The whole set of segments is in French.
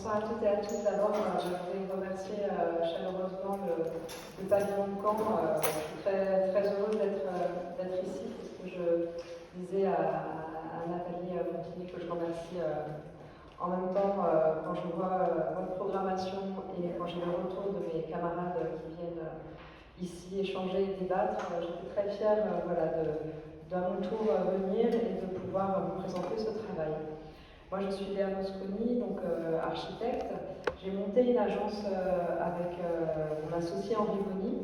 Bonsoir à toutes et à tous. D'abord, je voudrais remercier chaleureusement le pavillon de Caen. Je suis très heureuse d'être ici, parce que je disais à Nathalie Montigny que je remercie en même temps quand je vois votre programmation et quand j'ai le retour de mes camarades qui viennent ici échanger et débattre. J'étais très fière d'à mon tour venir et de pouvoir vous présenter ce travail. Moi, je suis Léa Mosconi, donc architecte. J'ai monté une agence avec mon associé Henri Bonny.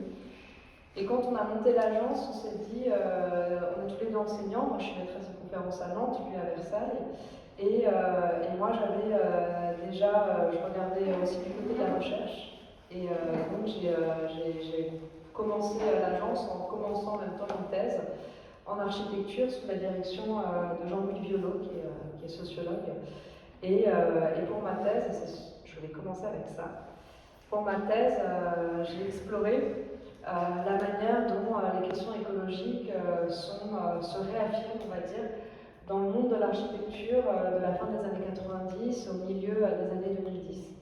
Et quand on a monté l'agence, on s'est dit, on est tous les deux enseignants. Moi, je suis maîtresse de conférence à Nantes, lui à Versailles. Et moi, j'avais je regardais aussi du côté de la recherche. Et donc, j'ai commencé l'agence en commençant en même temps une thèse en architecture sous la direction de Jean-Louis Violot, qui est sociologue. Et pour ma thèse, je vais commencer avec ça, pour ma thèse, j'ai exploré la manière dont les questions écologiques se réaffirment, on va dire, dans le monde de l'architecture de la fin des années 90 au milieu des années 2010.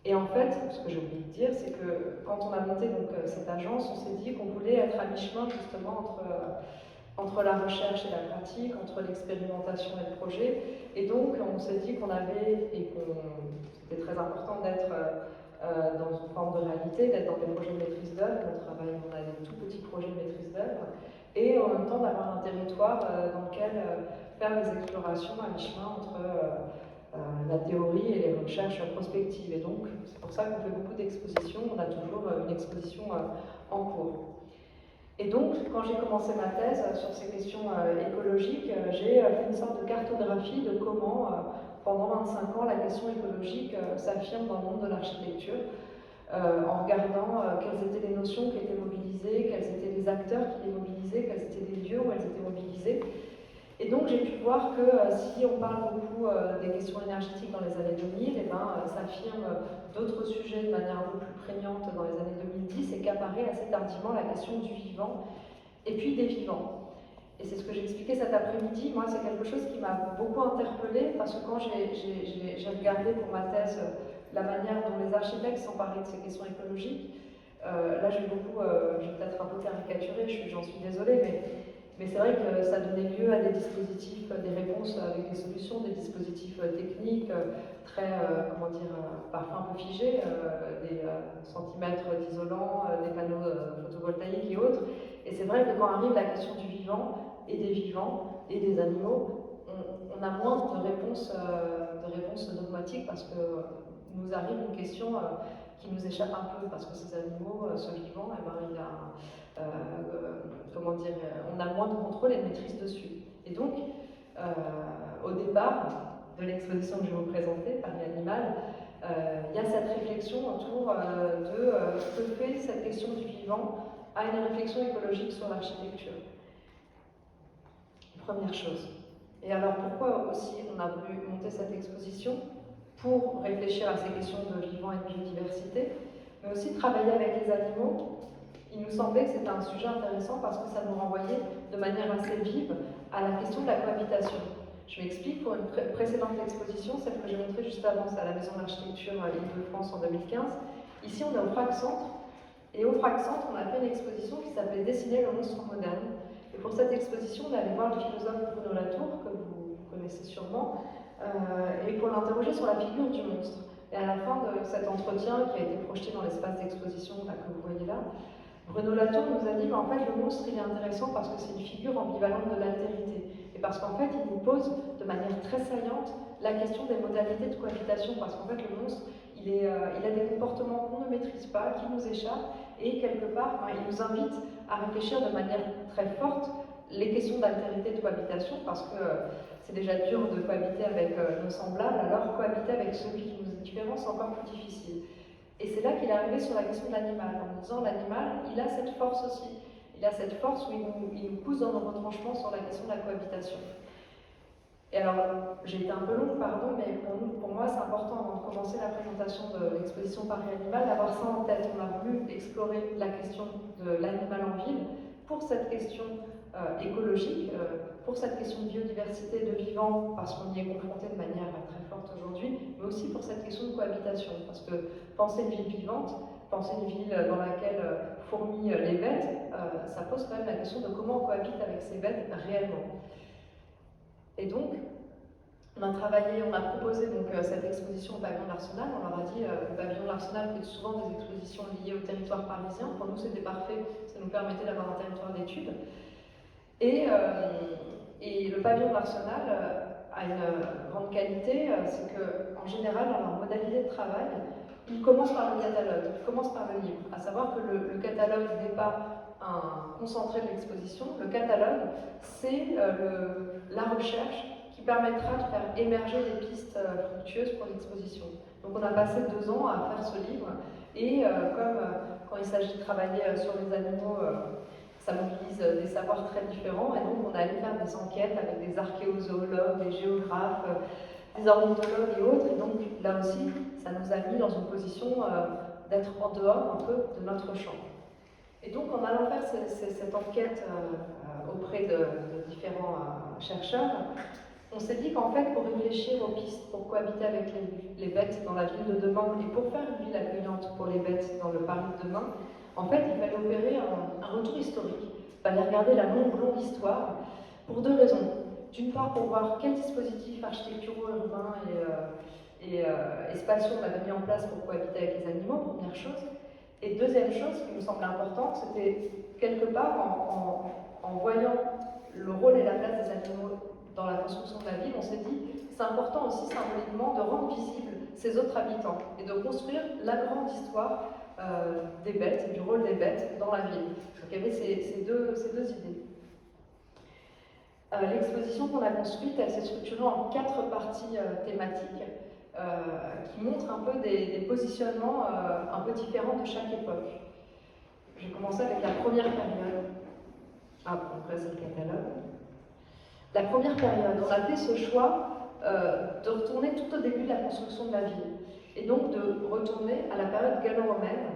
Et en fait, ce que j'ai oublié de dire, c'est que quand on a monté donc, cette agence, on s'est dit qu'on voulait être à mi-chemin justement entre la recherche et la pratique, entre l'expérimentation et le projet. Et donc, on s'est dit qu'on avait, c'était très important d'être dans une forme de réalité, d'être dans des projets de maîtrise d'œuvre. On a des tout petits projets de maîtrise d'œuvre, et en même temps d'avoir un territoire dans lequel faire des explorations à mi-chemin entre la théorie et les recherches prospectives. Et donc, c'est pour ça qu'on fait beaucoup d'expositions. On a toujours une exposition en cours. Et donc, quand j'ai commencé ma thèse sur ces questions écologiques, j'ai fait une sorte de cartographie de comment, pendant 25 ans, la question écologique s'affirme dans le monde de l'architecture, en regardant quelles étaient les notions qui étaient mobilisées, quels étaient les acteurs qui les mobilisaient, quels étaient les lieux où elles étaient mobilisées. Et donc j'ai pu voir que si on parle beaucoup des questions énergétiques dans les années 2000, ça affirme d'autres sujets de manière un peu plus prégnante dans les années 2010 et qu'apparaît assez tardivement la question du vivant et puis des vivants. Et c'est ce que j'ai expliqué cet après-midi. Moi, c'est quelque chose qui m'a beaucoup interpellée parce que quand j'ai regardé pour ma thèse la manière dont les architectes s'emparaient de ces questions écologiques, là j'ai peut-être un peu caricaturé, j'en suis désolée, mais c'est vrai que ça donnait lieu à des dispositifs, des réponses avec des solutions, des dispositifs techniques très, parfois un peu figés, des centimètres d'isolant, des panneaux photovoltaïques et autres. Et c'est vrai que quand arrive la question du vivant et des animaux, on a moins de réponses dogmatiques parce que nous arrive une question qui nous échappe un peu, parce que ces animaux, ce vivant, on a moins de contrôle et de maîtrise dessus. Et donc, au départ de l'exposition que je vais vous présenter, Paris Animal, il y a cette réflexion autour de ce que fait cette question du vivant à une réflexion écologique sur l'architecture. Première chose. Et alors pourquoi aussi on a voulu monter cette exposition? Pour réfléchir à ces questions de vivant et de biodiversité, mais aussi travailler avec les animaux. Il nous semblait que c'était un sujet intéressant parce que ça nous renvoyait de manière assez vive à la question de la cohabitation. Je m'explique, pour une précédente exposition, celle que j'ai montrée juste avant, c'est à la Maison d'Architecture Île-de-France en 2015. Ici, on est au Frac Centre, et au Frac Centre, on a fait une exposition qui s'appelait Dessiner le monstre moderne. Et pour cette exposition, on allait voir le philosophe Bruno Latour, que vous connaissez sûrement, et pour l'interroger sur la figure du monstre. Et à la fin de cet entretien qui a été projeté dans l'espace d'exposition que vous voyez là, Bruno Latour nous a dit qu'en fait le monstre il est intéressant parce que c'est une figure ambivalente de l'altérité et parce qu'en fait il nous pose de manière très saillante la question des modalités de cohabitation, parce qu'en fait le monstre il a des comportements qu'on ne maîtrise pas, qui nous échappent, et quelque part il nous invite à réfléchir de manière très forte les questions d'altérité de cohabitation, parce que c'est déjà dur de cohabiter avec nos semblables, alors cohabiter avec celui qui nous est différent, c'est encore plus difficile. Et c'est là qu'il est arrivé sur la question de l'animal, en disant l'animal, il a cette force aussi. Il a cette force où il nous pousse dans nos retranchements sur la question de la cohabitation. Et alors, j'ai été un peu longue, pardon, mais pour moi, c'est important, avant de commencer la présentation de l'exposition Paris Animal, d'avoir ça en tête. On a voulu explorer la question de l'animal en ville pour cette question écologique, pour cette question de biodiversité, de vivant, parce qu'on y est confronté de manière très forte aujourd'hui, mais aussi pour cette question de cohabitation, parce que penser une ville vivante, penser une ville dans laquelle fourmillent les bêtes, ça pose quand même la question de comment on cohabite avec ces bêtes réellement. Et donc, on a proposé donc, cette exposition au pavillon de l'Arsenal. On leur a dit le pavillon de l'Arsenal fait souvent des expositions liées au territoire parisien. Pour nous, c'était parfait, ça nous permettait d'avoir un territoire d'études. Et le pavillon de l'Arsenal a une grande qualité, c'est qu'en général, dans leur modalité de travail, ils commencent par le catalogue, ils commencent par le livre. À savoir que le catalogue n'est pas un concentré de l'exposition. Le catalogue, c'est la recherche qui permettra de faire émerger des pistes fructueuses pour l'exposition. Donc on a passé 2 ans à faire ce livre, et comme quand il s'agit de travailler sur les animaux, ça mobilise des savoirs très différents, et donc on allait faire des enquêtes avec des archéozoologues, des géographes, des ornithologues et autres, et donc là aussi, ça nous a mis dans une position d'être en dehors un peu de notre champ. Et donc en allant faire cette enquête auprès de différents chercheurs, on s'est dit qu'en fait, pour réfléchir aux pistes, pour cohabiter avec les bêtes dans la ville de demain, et pour faire une ville accueillante pour les bêtes dans le Paris de demain, en fait, il fallait opérer un retour historique. Il fallait regarder la longue histoire, pour 2 raisons. D'une part, pour voir quels dispositifs architecturaux, urbains et spatiaux on avait mis en place pour cohabiter avec les animaux, première chose. Et deuxième chose qui nous semblait importante, c'était quelque part, en voyant le rôle et la place des animaux dans la construction de la ville, on s'est dit c'est important aussi symboliquement de rendre visibles ces autres habitants et de construire la grande histoire des bêtes, du rôle des bêtes dans la ville. Donc il y avait ces deux idées. L'exposition qu'on a construite, elle s'est structurée en 4 parties thématiques qui montrent un peu des positionnements un peu différents de chaque époque. Je vais commencer avec la première période. Après c'est le catalogue. La première période, on a fait ce choix de retourner tout au début de la construction de la ville, et donc de retourner à la période gallo-romaine.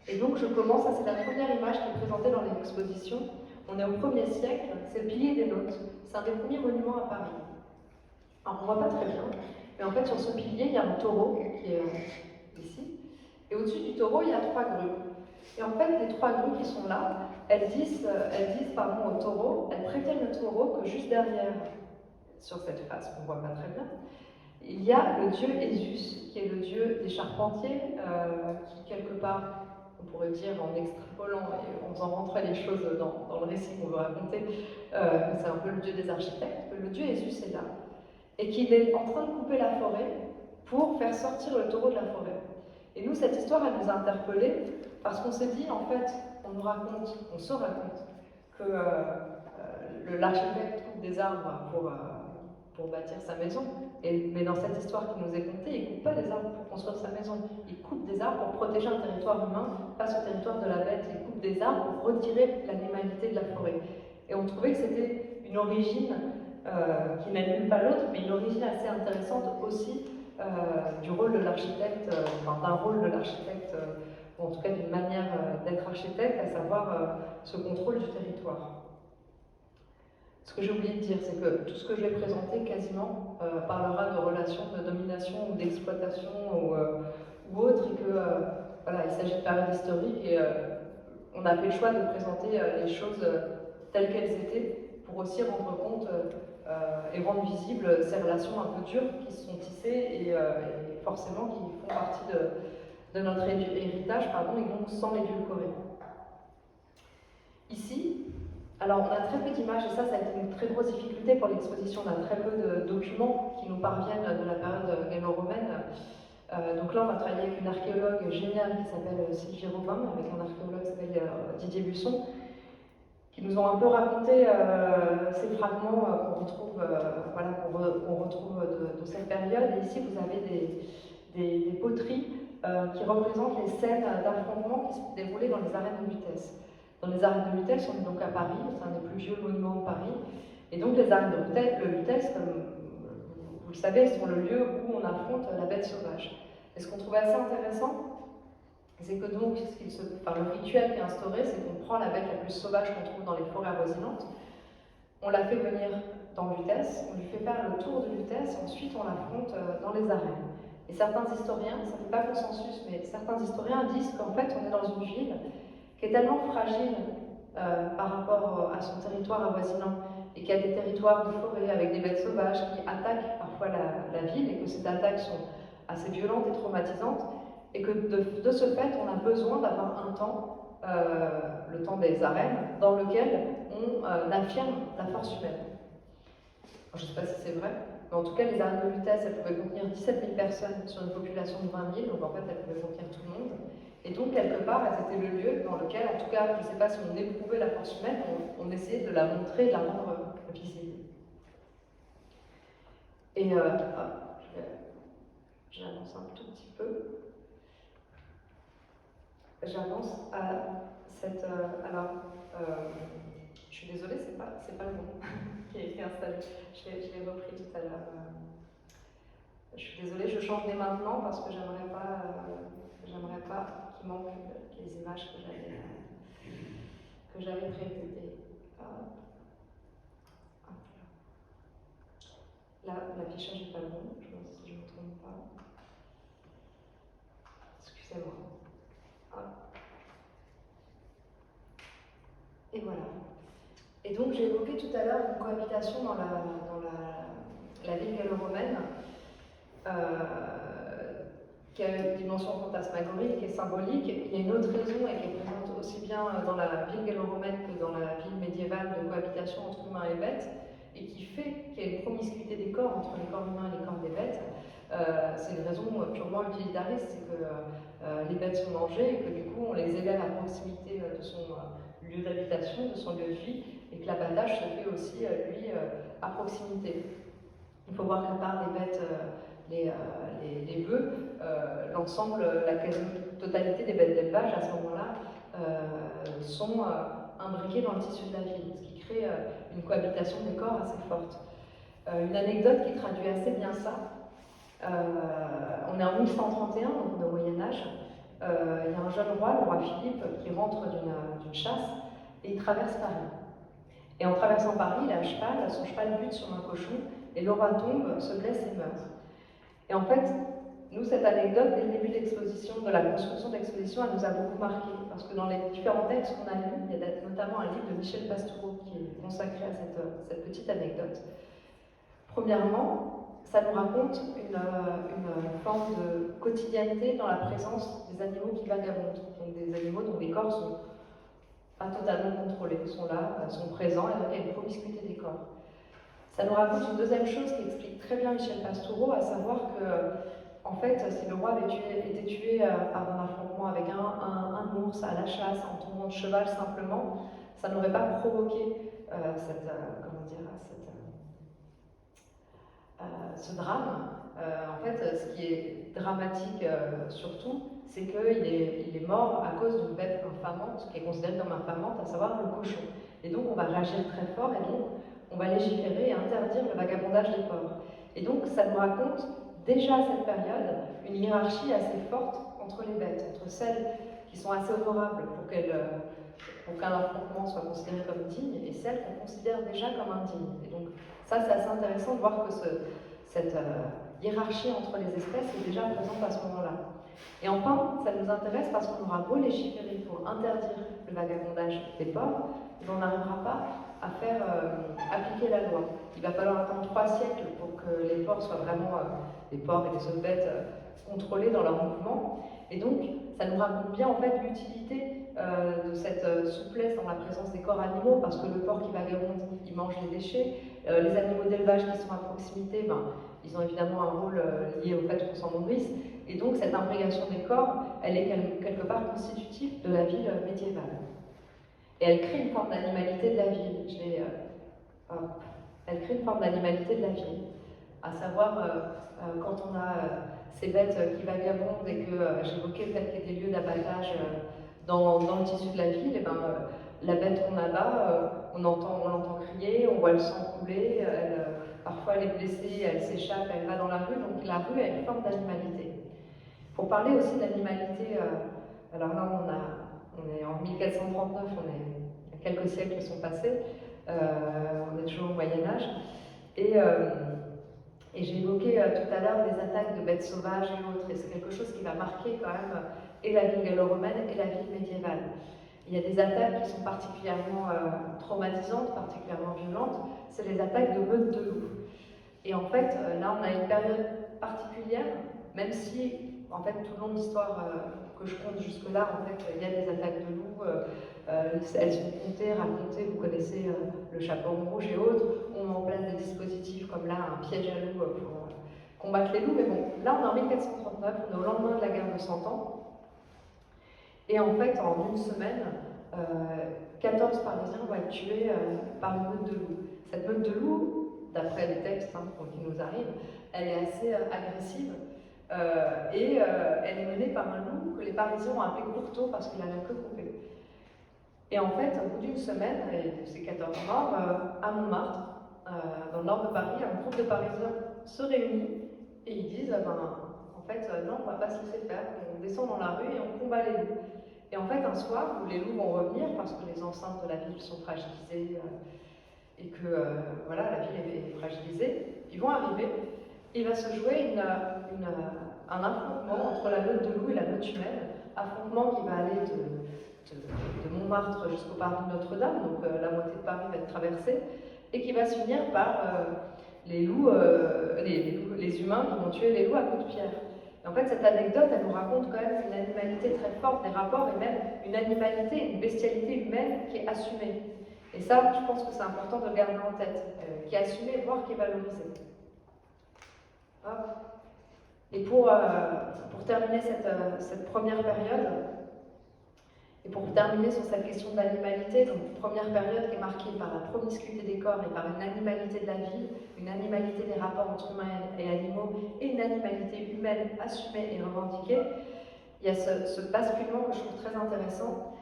Et donc je commence, ça c'est la première image qui est présentée dans l'exposition. On est au 1er siècle, c'est le pilier des Notes, c'est un des premiers monuments à Paris. Alors on ne voit pas très bien, mais en fait sur ce pilier il y a un taureau qui est ici, et au-dessus du taureau il y a 3 grues. Et en fait, les 3 grues qui sont là, elles disent au taureau, elles préviennent le taureau que juste derrière, sur cette face qu'on ne voit pas très bien, il y a le dieu Ésus, qui est le dieu des charpentiers, qui quelque part, on pourrait dire en extrapolant et en faisant rentrer les choses dans le récit qu'on veut raconter, c'est un peu le dieu des architectes, que le dieu Ésus est là, et qu'il est en train de couper la forêt pour faire sortir le taureau de la forêt. Et nous, cette histoire, elle nous a interpellés, parce qu'on s'est dit, en fait, on se raconte que l'architecte coupe des arbres pour bâtir sa maison, mais dans cette histoire qui nous est contée, il ne coupe pas des arbres pour construire sa maison, il coupe des arbres pour protéger un territoire humain face au territoire de la bête, il coupe des arbres pour retirer l'animalité de la forêt. Et on trouvait que c'était une origine qui n'annule pas l'autre, mais une origine assez intéressante aussi du rôle de l'architecte, d'un rôle de l'architecte, ou en tout cas d'une manière d'être architecte, à savoir ce contrôle du territoire. Ce que j'ai oublié de dire, c'est que tout ce que je vais présenter quasiment parlera de relations de domination ou d'exploitation ou autre, et que voilà, il s'agit de période historique, et on a fait le choix de présenter les choses telles qu'elles étaient pour aussi rendre compte et rendre visibles ces relations un peu dures qui se sont tissées et forcément qui font partie de notre héritage, et donc sans l'édulcorer. Ici, alors on a très peu d'images, et ça a été une très grosse difficulté pour l'exposition. On a très peu de documents qui nous parviennent de la période gallo-romaine. Donc là, on va travailler avec une archéologue géniale qui s'appelle Sylvie Robin, avec un archéologue qui s'appelle Didier Busson, qui nous ont un peu raconté ces fragments qu'on retrouve, qu'on retrouve de cette période. Et ici, vous avez des poteries qui représentent les scènes d'affrontements qui se déroulaient dans les arènes de Lutèce. Dans les arènes de Lutèce, on est donc à Paris, c'est un des plus vieux monuments de Paris. Et donc les arènes de Lutèce, comme vous le savez, sont le lieu où on affronte la bête sauvage. Et ce qu'on trouvait assez intéressant, c'est que donc, le rituel qui est instauré, c'est qu'on prend la bête la plus sauvage qu'on trouve dans les forêts avoisinantes, on la fait venir dans Lutèce, on lui fait faire le tour de Lutèce, ensuite on l'affronte dans les arènes. Et certains historiens, ça ne fait pas consensus, mais certains historiens disent qu'en fait on est dans une ville qui est tellement fragile par rapport à son territoire avoisinant et qui a des territoires de forêt avec des bêtes sauvages qui attaquent parfois la ville et que ces attaques sont assez violentes et traumatisantes et que de ce fait on a besoin d'avoir un temps, le temps des arènes, dans lequel on affirme la force humaine. Alors, je ne sais pas si c'est vrai, mais en tout cas les arènes de Lutèce elles pouvaient contenir 17 000 personnes sur une population de 20 000, donc en fait elles pouvaient contenir tout le monde. Et donc, quelque part, elles étaient le lieu dans lequel, en tout cas, je ne sais pas si on éprouvait la force humaine, on essayait de la montrer, de la rendre visible. Et j'avance un tout petit peu. J'avance à cette... je suis désolée, c'est pas le bon qui a été installé. Je l'ai repris tout à l'heure. Je suis désolée, je change dès maintenant parce que j'aimerais pas qu'il manque les images que j'avais prévues. Là, l'affichage n'est pas bon, je ne sais si je ne me trompe pas. Excusez-moi. Et voilà. Et donc j'ai évoqué tout à l'heure une cohabitation dans la ville gallo-romaine qui a une dimension fantasmagorique, qui est symbolique. Il y a une autre raison et qui est présente aussi bien dans la ville gallo-romaine que dans la ville médiévale de cohabitation entre humains et bêtes, et qui fait qu'il y a une promiscuité des corps entre les corps humains et les corps des bêtes. C'est une raison purement utilitariste, c'est que les bêtes sont mangées et que du coup on les élève à proximité de son lieu d'habitation, de son lieu de vie, et que l'abattage se fait aussi, lui, à proximité. Il faut voir qu'à part les bêtes, les bœufs, l'ensemble, la quasi-totalité des bêtes d'élevage à ce moment-là sont imbriquées dans le tissu de la ville, ce qui crée une cohabitation des corps assez forte. Une anecdote qui traduit assez bien ça, on est en 1131, donc au Moyen-Âge, il y a un jeune roi, le roi Philippe, qui rentre d'une chasse et il traverse Paris. Et en traversant Paris, il a un cheval, son cheval bute sur un cochon, et le roi tombe, se blesse et meurt. Et en fait, nous, cette anecdote, dès le début de l'exposition, de la construction de l'exposition, elle nous a beaucoup marqué, parce que dans les différents textes qu'on a lus, il y a notamment un livre de Michel Pastoureau qui est consacré à cette petite anecdote. Premièrement, ça nous raconte une forme de quotidienneté dans la présence des animaux qui vagabondent, donc des animaux dont les corps sont pas totalement contrôlés, sont là, sont présents, et donc il y a une promiscuité des corps. Ça nous raconte une deuxième chose qui explique très bien Michel Pastoureau, à savoir que, en fait, si le roi avait été tué par un affrontement avec un ours à la chasse, en tombant de cheval simplement, ça n'aurait pas provoqué ce drame. En fait, ce qui est dramatique surtout, c'est qu'il est mort à cause d'une bête infamante, qui est considérée comme infamante, à savoir le cochon. Et donc on va réagir très fort, et donc on va légiférer et interdire le vagabondage des porcs. Et donc ça nous raconte déjà à cette période une hiérarchie assez forte entre les bêtes, entre celles qui sont assez honorables pour qu'un affrontement soit considéré comme digne, et celles qu'on considère déjà comme indignes. Et donc ça, c'est assez intéressant de voir que cette hiérarchie entre les espèces est déjà présente à ce moment-là. Et enfin, ça nous intéresse parce qu'on aura beau légiférer pour interdire le vagabondage des porcs, on n'arrivera pas à faire appliquer la loi. Il va falloir attendre 3 siècles pour que les porcs soient vraiment, les porcs et les autres bêtes, contrôlés dans leur mouvement. Et donc, ça nous raconte bien en fait l'utilité de cette souplesse dans la présence des corps animaux, parce que le porc qui vagabonde, il mange les déchets. Les animaux d'élevage qui sont à proximité, ils ont évidemment un rôle lié au fait qu'on s'en nourrisse. Et donc, cette imbrication des corps, elle est quelque part constitutive de la ville médiévale. Et elle crée une forme d'animalité de la ville. Elle crée une forme d'animalité de la ville. À savoir, quand on a ces bêtes qui vagabondent et que j'évoquais le fait qu'il y ait des lieux d'abattage dans le tissu de la ville, et la bête qu'on a là, on l'entend crier, on voit le sang couler, parfois elle est blessée, elle s'échappe, elle va dans la rue, donc la rue a une forme d'animalité. Pour parler aussi d'animalité, alors là on est en 1439, il y a quelques siècles qui sont passés, On est toujours au Moyen-Âge. Et j'ai évoqué tout à l'heure des attaques de bêtes sauvages et autres, et c'est quelque chose qui va marquer quand même et la ville gallo-romaine et la ville médiévale. Il y a des attaques qui sont particulièrement traumatisantes, particulièrement violentes, c'est les attaques de meutes de loups. Et en fait, là, on a une période particulière, même si, en fait, tout le long de l'histoire que je compte jusque-là, en fait, il y a des attaques de loups, elles sont comptées, racontées, vous connaissez le chaperon rouge et autres, on met en place des dispositifs comme là, un piège à loups pour combattre les loups, mais bon, là, on est en 1439, on est au lendemain de la guerre de 100 ans, et en fait, en une semaine, 14 Parisiens vont être tués par une meute de loups. Cette meute de loups, d'après les textes qui nous arrivent, elle est assez agressive et elle est menée par un loup que les Parisiens ont appelé Courteau parce qu'il a la queue coupée. Et en fait, au bout d'une semaine, et de ces 14 morts, à Montmartre, dans le nord de Paris, un groupe de Parisiens se réunit et ils disent en fait, non, on ne va pas se laisser faire, on descend dans la rue et on combat les loups. Et en fait, un soir où les loups vont revenir parce que les enceintes de la ville sont fragilisées et que voilà, la ville est fragilisée, ils vont arriver. Il va se jouer un affrontement entre la meute de loups et la meute humaine, affrontement qui va aller de Montmartre jusqu'au parvis de Notre-Dame, donc la moitié de Paris va être traversée, et qui va se finir par les humains qui vont tuer les loups à coups de pierre. Et en fait, cette anecdote, elle nous raconte quand même une animalité très forte des rapports et même une animalité, une bestialité humaine qui est assumée. Et ça, je pense que c'est important de le garder en tête, qui est assumée, voire qui est valorisée. Hop. Et pour terminer cette première période, et pour terminer sur cette question de l'animalité, donc première période qui est marquée par la promiscuité des corps et par une animalité de la vie, une animalité des rapports entre humains et animaux, et une animalité humaine assumée et revendiquée, il y a ce basculement que je trouve très intéressant,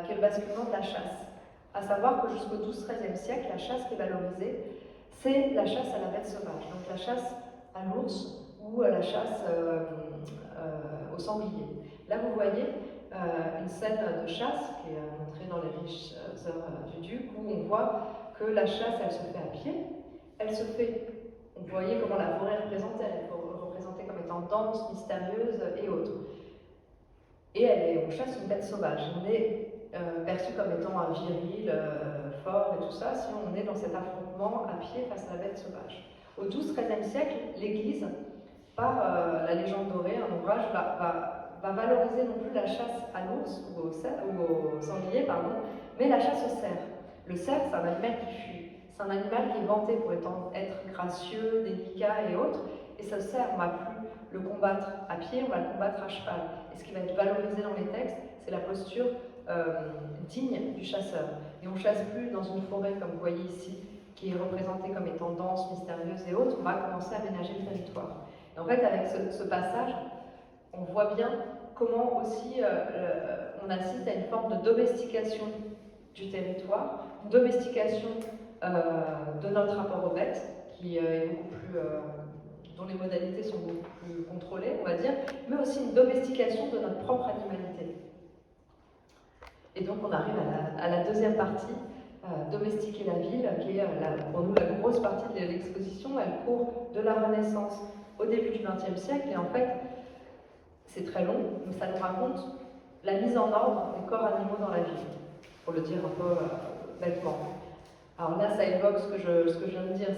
qui est le basculement de la chasse. À savoir que jusqu'au XIIe siècle, la chasse qui est valorisée, c'est la chasse à la bête sauvage, donc la chasse à l'ours ou la chasse au sanglier. Là, vous voyez une scène de chasse qui est montrée dans les riches œuvres du duc, où on voit que la chasse, elle se fait à pied, elle se fait, vous voyez comment la forêt est représentée, elle est représentée comme étant dense, mystérieuse et autres. Et on chasse une bête sauvage, on est perçu comme étant un viril, fort et tout ça, si on est dans cet affrontement à pied face à la bête sauvage. Au XIIe siècle, l'Église, par la légende dorée, un ouvrage, va valoriser non plus la chasse à l'ours ou au sanglier, mais la chasse au cerf. Le cerf, c'est un animal qui fuit. C'est un animal qui est vanté pour être gracieux, délicat et autres. Et ce cerf, on ne va plus le combattre à pied, on va le combattre à cheval. Et ce qui va être valorisé dans les textes, c'est la posture digne du chasseur. Et on ne chasse plus dans une forêt, comme vous voyez ici, qui est représentée comme étant dense, mystérieuse et autres. On va commencer à aménager le territoire. Et en fait, avec ce passage, on voit bien comment aussi on assiste à une forme de domestication du territoire, une domestication de notre rapport aux bêtes, qui est beaucoup plus, dont les modalités sont beaucoup plus contrôlées, on va dire, mais aussi une domestication de notre propre animalité. Et donc on arrive à la deuxième partie, domestiquer la ville, qui est pour nous la grosse partie de l'exposition. Elle court de la Renaissance au début du XXe siècle, et en fait, c'est très long, mais ça nous raconte la mise en ordre des corps animaux dans la ville, pour le dire un peu bêtement. Alors là, ça évoque ce que je viens de dire,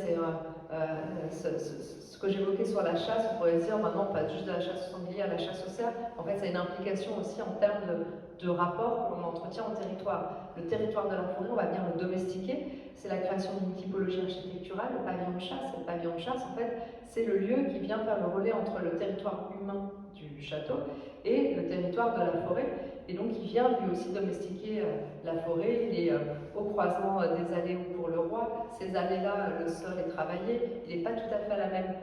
c'est ce que j'évoquais sur la chasse. On pourrait se dire, maintenant, on passe juste de la chasse au sanglier à la chasse au cerf. En fait, ça a une implication aussi en termes de rapport que l'on entretient au territoire. Le territoire de la forêt, on va venir le domestiquer. C'est la création d'une typologie architecturale, le pavillon de chasse. Et le pavillon de chasse, en fait, c'est le lieu qui vient faire le relais entre le territoire humain du château et le territoire de la forêt. Et donc il vient lui aussi domestiquer la forêt. Il est au croisement des allées où pour le roi. Ces allées-là, le sol est travaillé, il n'est pas tout à fait à la même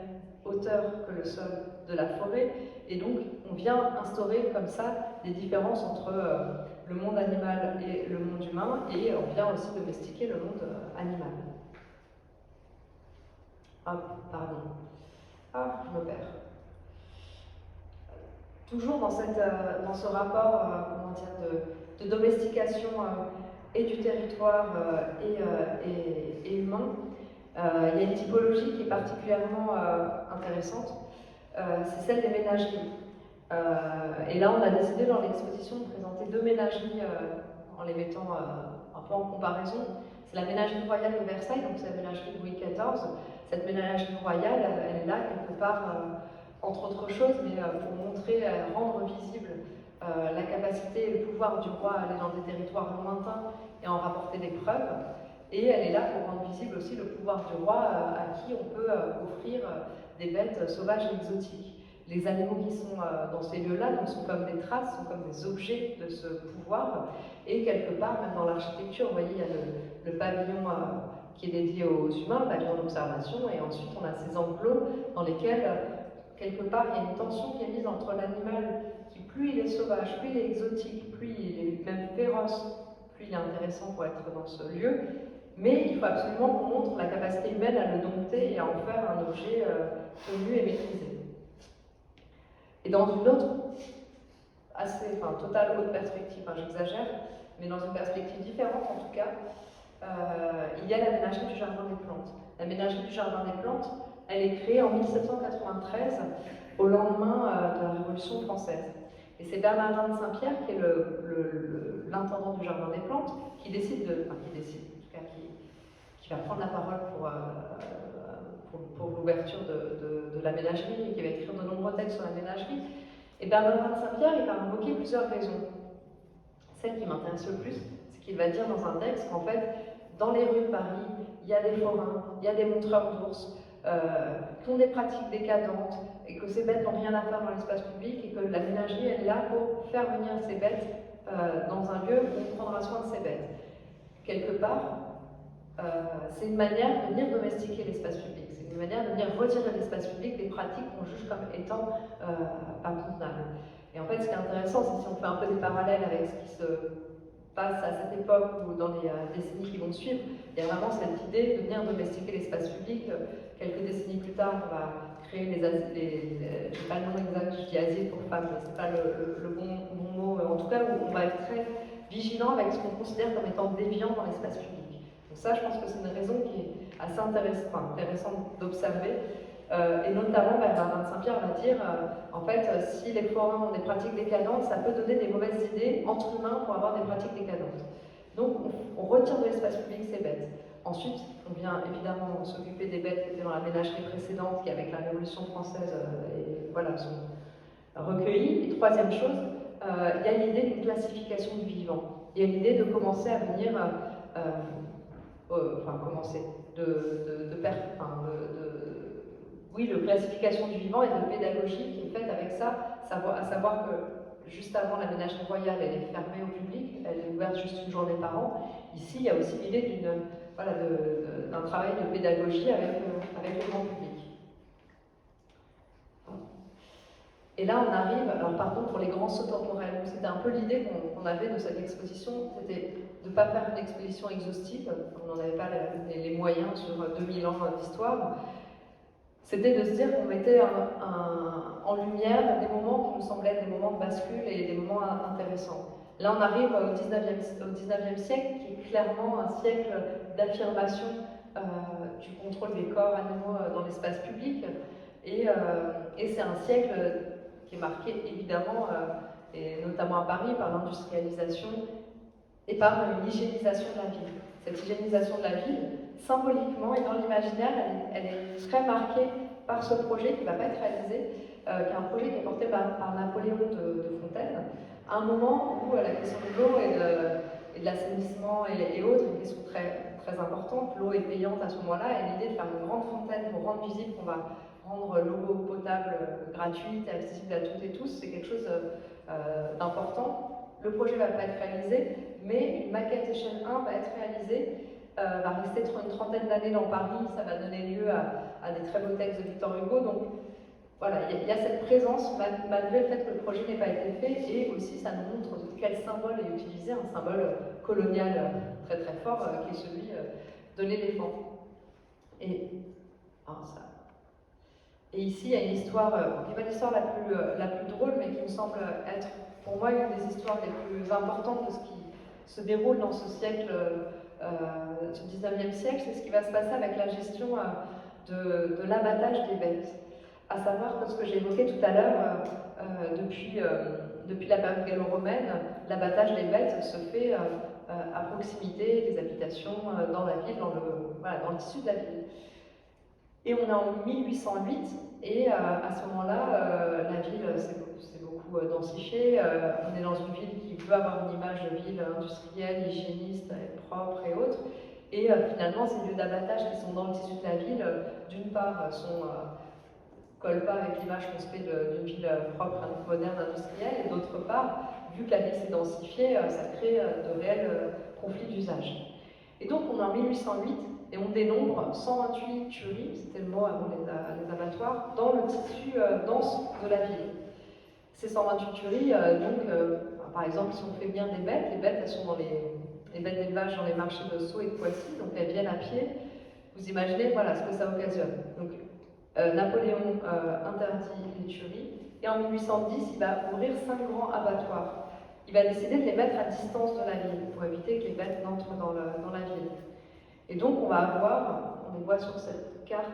hauteur que le sol de la forêt. Et donc on vient instaurer comme ça des différences entre le monde animal et le monde humain, et on vient aussi domestiquer le monde animal. Ah, pardon. Ah, je me perds. Toujours dans ce rapport comment dire, de domestication et du territoire et humain. Il y a une typologie qui est particulièrement intéressante, c'est celle des ménageries. Et là, on a décidé dans l'exposition de présenter deux ménageries en les mettant un peu en comparaison. C'est la ménagerie royale de Versailles, donc c'est la ménagerie de Louis XIV. Cette ménagerie royale, elle est là quelque part, entre autres choses, mais pour montrer, rendre visible la capacité et le pouvoir du roi à aller dans des territoires lointains et en rapporter des preuves. Et elle est là pour rendre visible aussi le pouvoir du roi à qui on peut offrir des bêtes sauvages et exotiques. Les animaux qui sont dans ces lieux-là donc, sont comme des traces, sont comme des objets de ce pouvoir. Et quelque part, même dans l'architecture, vous voyez, il y a le pavillon qui est dédié aux humains, le pavillon d'observation, et ensuite on a ces enclos dans lesquels, quelque part, il y a une tension qui est mise entre l'animal qui, plus il est sauvage, plus il est exotique, plus il est même féroce, plus il est intéressant pour être dans ce lieu. Mais il faut absolument qu'on montre la capacité humaine à le dompter et à en faire un objet tenu et maîtrisé. Et dans une autre, totale autre perspective, j'exagère, mais dans une perspective différente en tout cas, il y a la ménagerie du Jardin des Plantes. La ménagerie du Jardin des Plantes, elle est créée en 1793, au lendemain de la Révolution française. Et c'est Bernardin de Saint-Pierre, qui est l'intendant du Jardin des Plantes, qui décide, qui va prendre la parole pour l'ouverture de la ménagerie et qui va écrire de nombreux textes sur la ménagerie. Et Bernardin de Saint-Pierre, il va invoquer plusieurs raisons. Celle qui m'intéresse le plus, c'est qu'il va dire dans un texte qu'en fait, dans les rues de Paris, il y a des forains, il y a des montreurs d'ours, qui ont des pratiques décadentes, et que ces bêtes n'ont rien à faire dans l'espace public, et que la ménagerie elle est là pour faire venir ces bêtes dans un lieu où on prendra soin de ces bêtes. Quelque part, c'est une manière de venir domestiquer l'espace public, c'est une manière de venir retirer de l'espace public des pratiques qu'on juge comme étant pas convenables. Et en fait, ce qui est intéressant, c'est si on fait un peu des parallèles avec ce qui se passe à cette époque ou dans les décennies qui vont suivre, il y a vraiment cette idée de venir domestiquer l'espace public. Quelques décennies plus tard, on va créer je n'ai pas le nom exact, je dis asile pour femmes, mais ce n'est pas le bon mot, en tout cas, où on va être très vigilant avec ce qu'on considère comme étant déviant dans l'espace public. Donc ça, je pense que c'est une raison qui est assez intéressante d'observer. Et notamment, Bernardin de Saint-Pierre va dire, en fait, si les forains ont des pratiques décadentes, ça peut donner des mauvaises idées entre humains pour avoir des pratiques décadentes. Donc, on retire de l'espace public ces bêtes. Ensuite, on vient évidemment s'occuper des bêtes qui étaient dans la ménagerie précédente, qui avec la Révolution française sont recueillies. Et troisième chose, il y a l'idée d'une classification du vivant. Il y a l'idée de commencer à venir, de classification du vivant et de pédagogie qui est faite avec ça, à savoir que juste avant la ménagerie royale, elle est fermée au public, elle est ouverte juste une journée par an. Ici, il y a aussi l'idée d'un travail de pédagogie avec le grand public. Et là, on arrive, alors pardon pour les grands sauts temporels, c'était un peu l'idée qu'on avait de cette exposition, c'était de ne pas faire une exposition exhaustive, on n'en avait pas les moyens sur 2000 ans d'histoire. C'était de se dire qu'on mettait en lumière des moments qui nous semblaient être des moments de bascule et des moments intéressants. Là, on arrive au 19e siècle, qui est clairement un siècle d'affirmation du contrôle des corps animaux dans l'espace public. Et c'est un siècle qui est marqué évidemment, et notamment à Paris, par l'industrialisation et par une hygiénisation de la ville. Cette hygiénisation de la ville, symboliquement et dans l'imaginaire, elle est très marquée par ce projet qui ne va pas être réalisé, qui est un projet qui est porté par Napoléon de Fontaine, à un moment où la question de l'eau et de l'assainissement et autres est une question très, très importante. L'eau est payante à ce moment-là, et l'idée de faire une grande fontaine pour rendre visible qu'on va rendre l'eau potable gratuite, accessible à toutes et tous, c'est quelque chose d'important. Le projet ne va pas être réalisé, mais une maquette échelle 1 va être réalisée, va rester une trentaine d'années dans Paris, ça va donner lieu à des très beaux textes de Victor Hugo. Donc voilà, il y a cette présence, malgré le fait que le projet n'ait pas été fait, et aussi ça nous montre quel symbole est utilisé, un symbole colonial très très fort, qui est celui de l'éléphant. Et ici, il y a une histoire, qui n'est pas l'histoire la plus drôle, mais qui me semble être, pour moi, une des histoires les plus importantes de se déroule dans ce siècle, ce 19e siècle, c'est ce qui va se passer avec la gestion de l'abattage des bêtes. À savoir que ce que j'ai évoqué tout à l'heure, depuis la période gallo-romaine, l'abattage des bêtes se fait à proximité des habitations, dans la ville, dans le tissu de la ville. Et on est en 1808, et à ce moment-là, la ville s'est beaucoup densifiée. On est dans une ville qui veut avoir une image de ville industrielle, hygiéniste, propre et autres. Et finalement, ces lieux d'abattage qui sont dans le tissu de la ville, d'une part, collent pas avec l'image qu'on se fait d'une ville propre, moderne, industrielle, et d'autre part, vu que la ville s'est densifiée, ça crée de réels conflits d'usage. Et donc, on est en 1808, et on dénombre 128 tueries, c'était le mot avant les abattoirs, dans le tissu dense de la ville. Ces 128 tueries, par exemple, si on fait bien des bêtes, les bêtes, elles sont dans les bêtes d'élevage dans les marchés de Sceaux et de Poissy, donc elles viennent à pied. Vous imaginez, voilà, ce que ça occasionne. Donc, Napoléon interdit les tueries, et en 1810, il va ouvrir 5 grands abattoirs. Il va décider de les mettre à distance de la ville, pour éviter que les bêtes n'entrent dans la ville. Et donc, on va avoir, on les voit sur cette carte,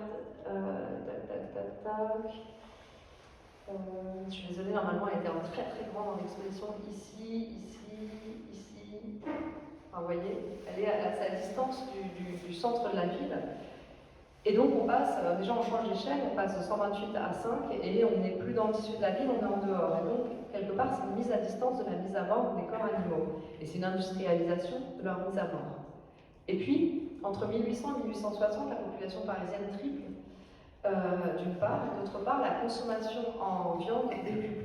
je suis désolée, normalement elle était en très très grande en exposition, ici. Enfin, vous voyez, elle est à distance du centre de la ville. Et donc on passe, déjà on change d'échelle, on passe de 128 à 5, et on n'est plus dans le tissu de la ville, on est en dehors. Et donc, quelque part, c'est une mise à distance de la mise à mort des corps animaux. Et c'est une industrialisation de leur mise à mort. Et puis, entre 1800 et 1860, la population parisienne triple, d'une part, et d'autre part, la consommation en viande décuple.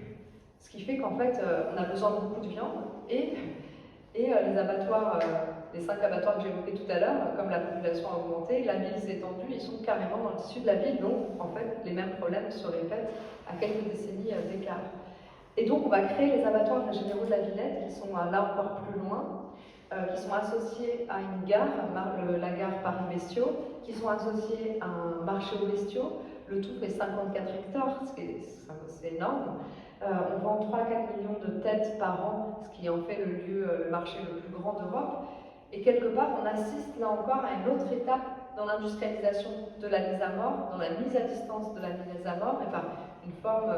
Ce qui fait qu'en fait, on a besoin de beaucoup de viande, et les abattoirs, les 5 abattoirs que j'ai évoqués tout à l'heure, comme la population a augmenté, la ville s'est étendue, ils sont carrément dans le tissu de la ville, donc en fait, les mêmes problèmes se répètent à quelques décennies d'écart. Et donc, on va créer les abattoirs généraux de la Villette, qui sont là encore plus loin, qui sont associés à une gare, la gare Paris-Bestiaux, qui sont associés à un marché aux bestiaux. Le tout fait 54 hectares, c'est énorme. On vend 3-4 millions de têtes par an, ce qui en fait le marché le plus grand d'Europe. Et quelque part, on assiste là encore à une autre étape dans l'industrialisation de la mise à mort, dans la mise à distance de la mise à mort, et par une forme,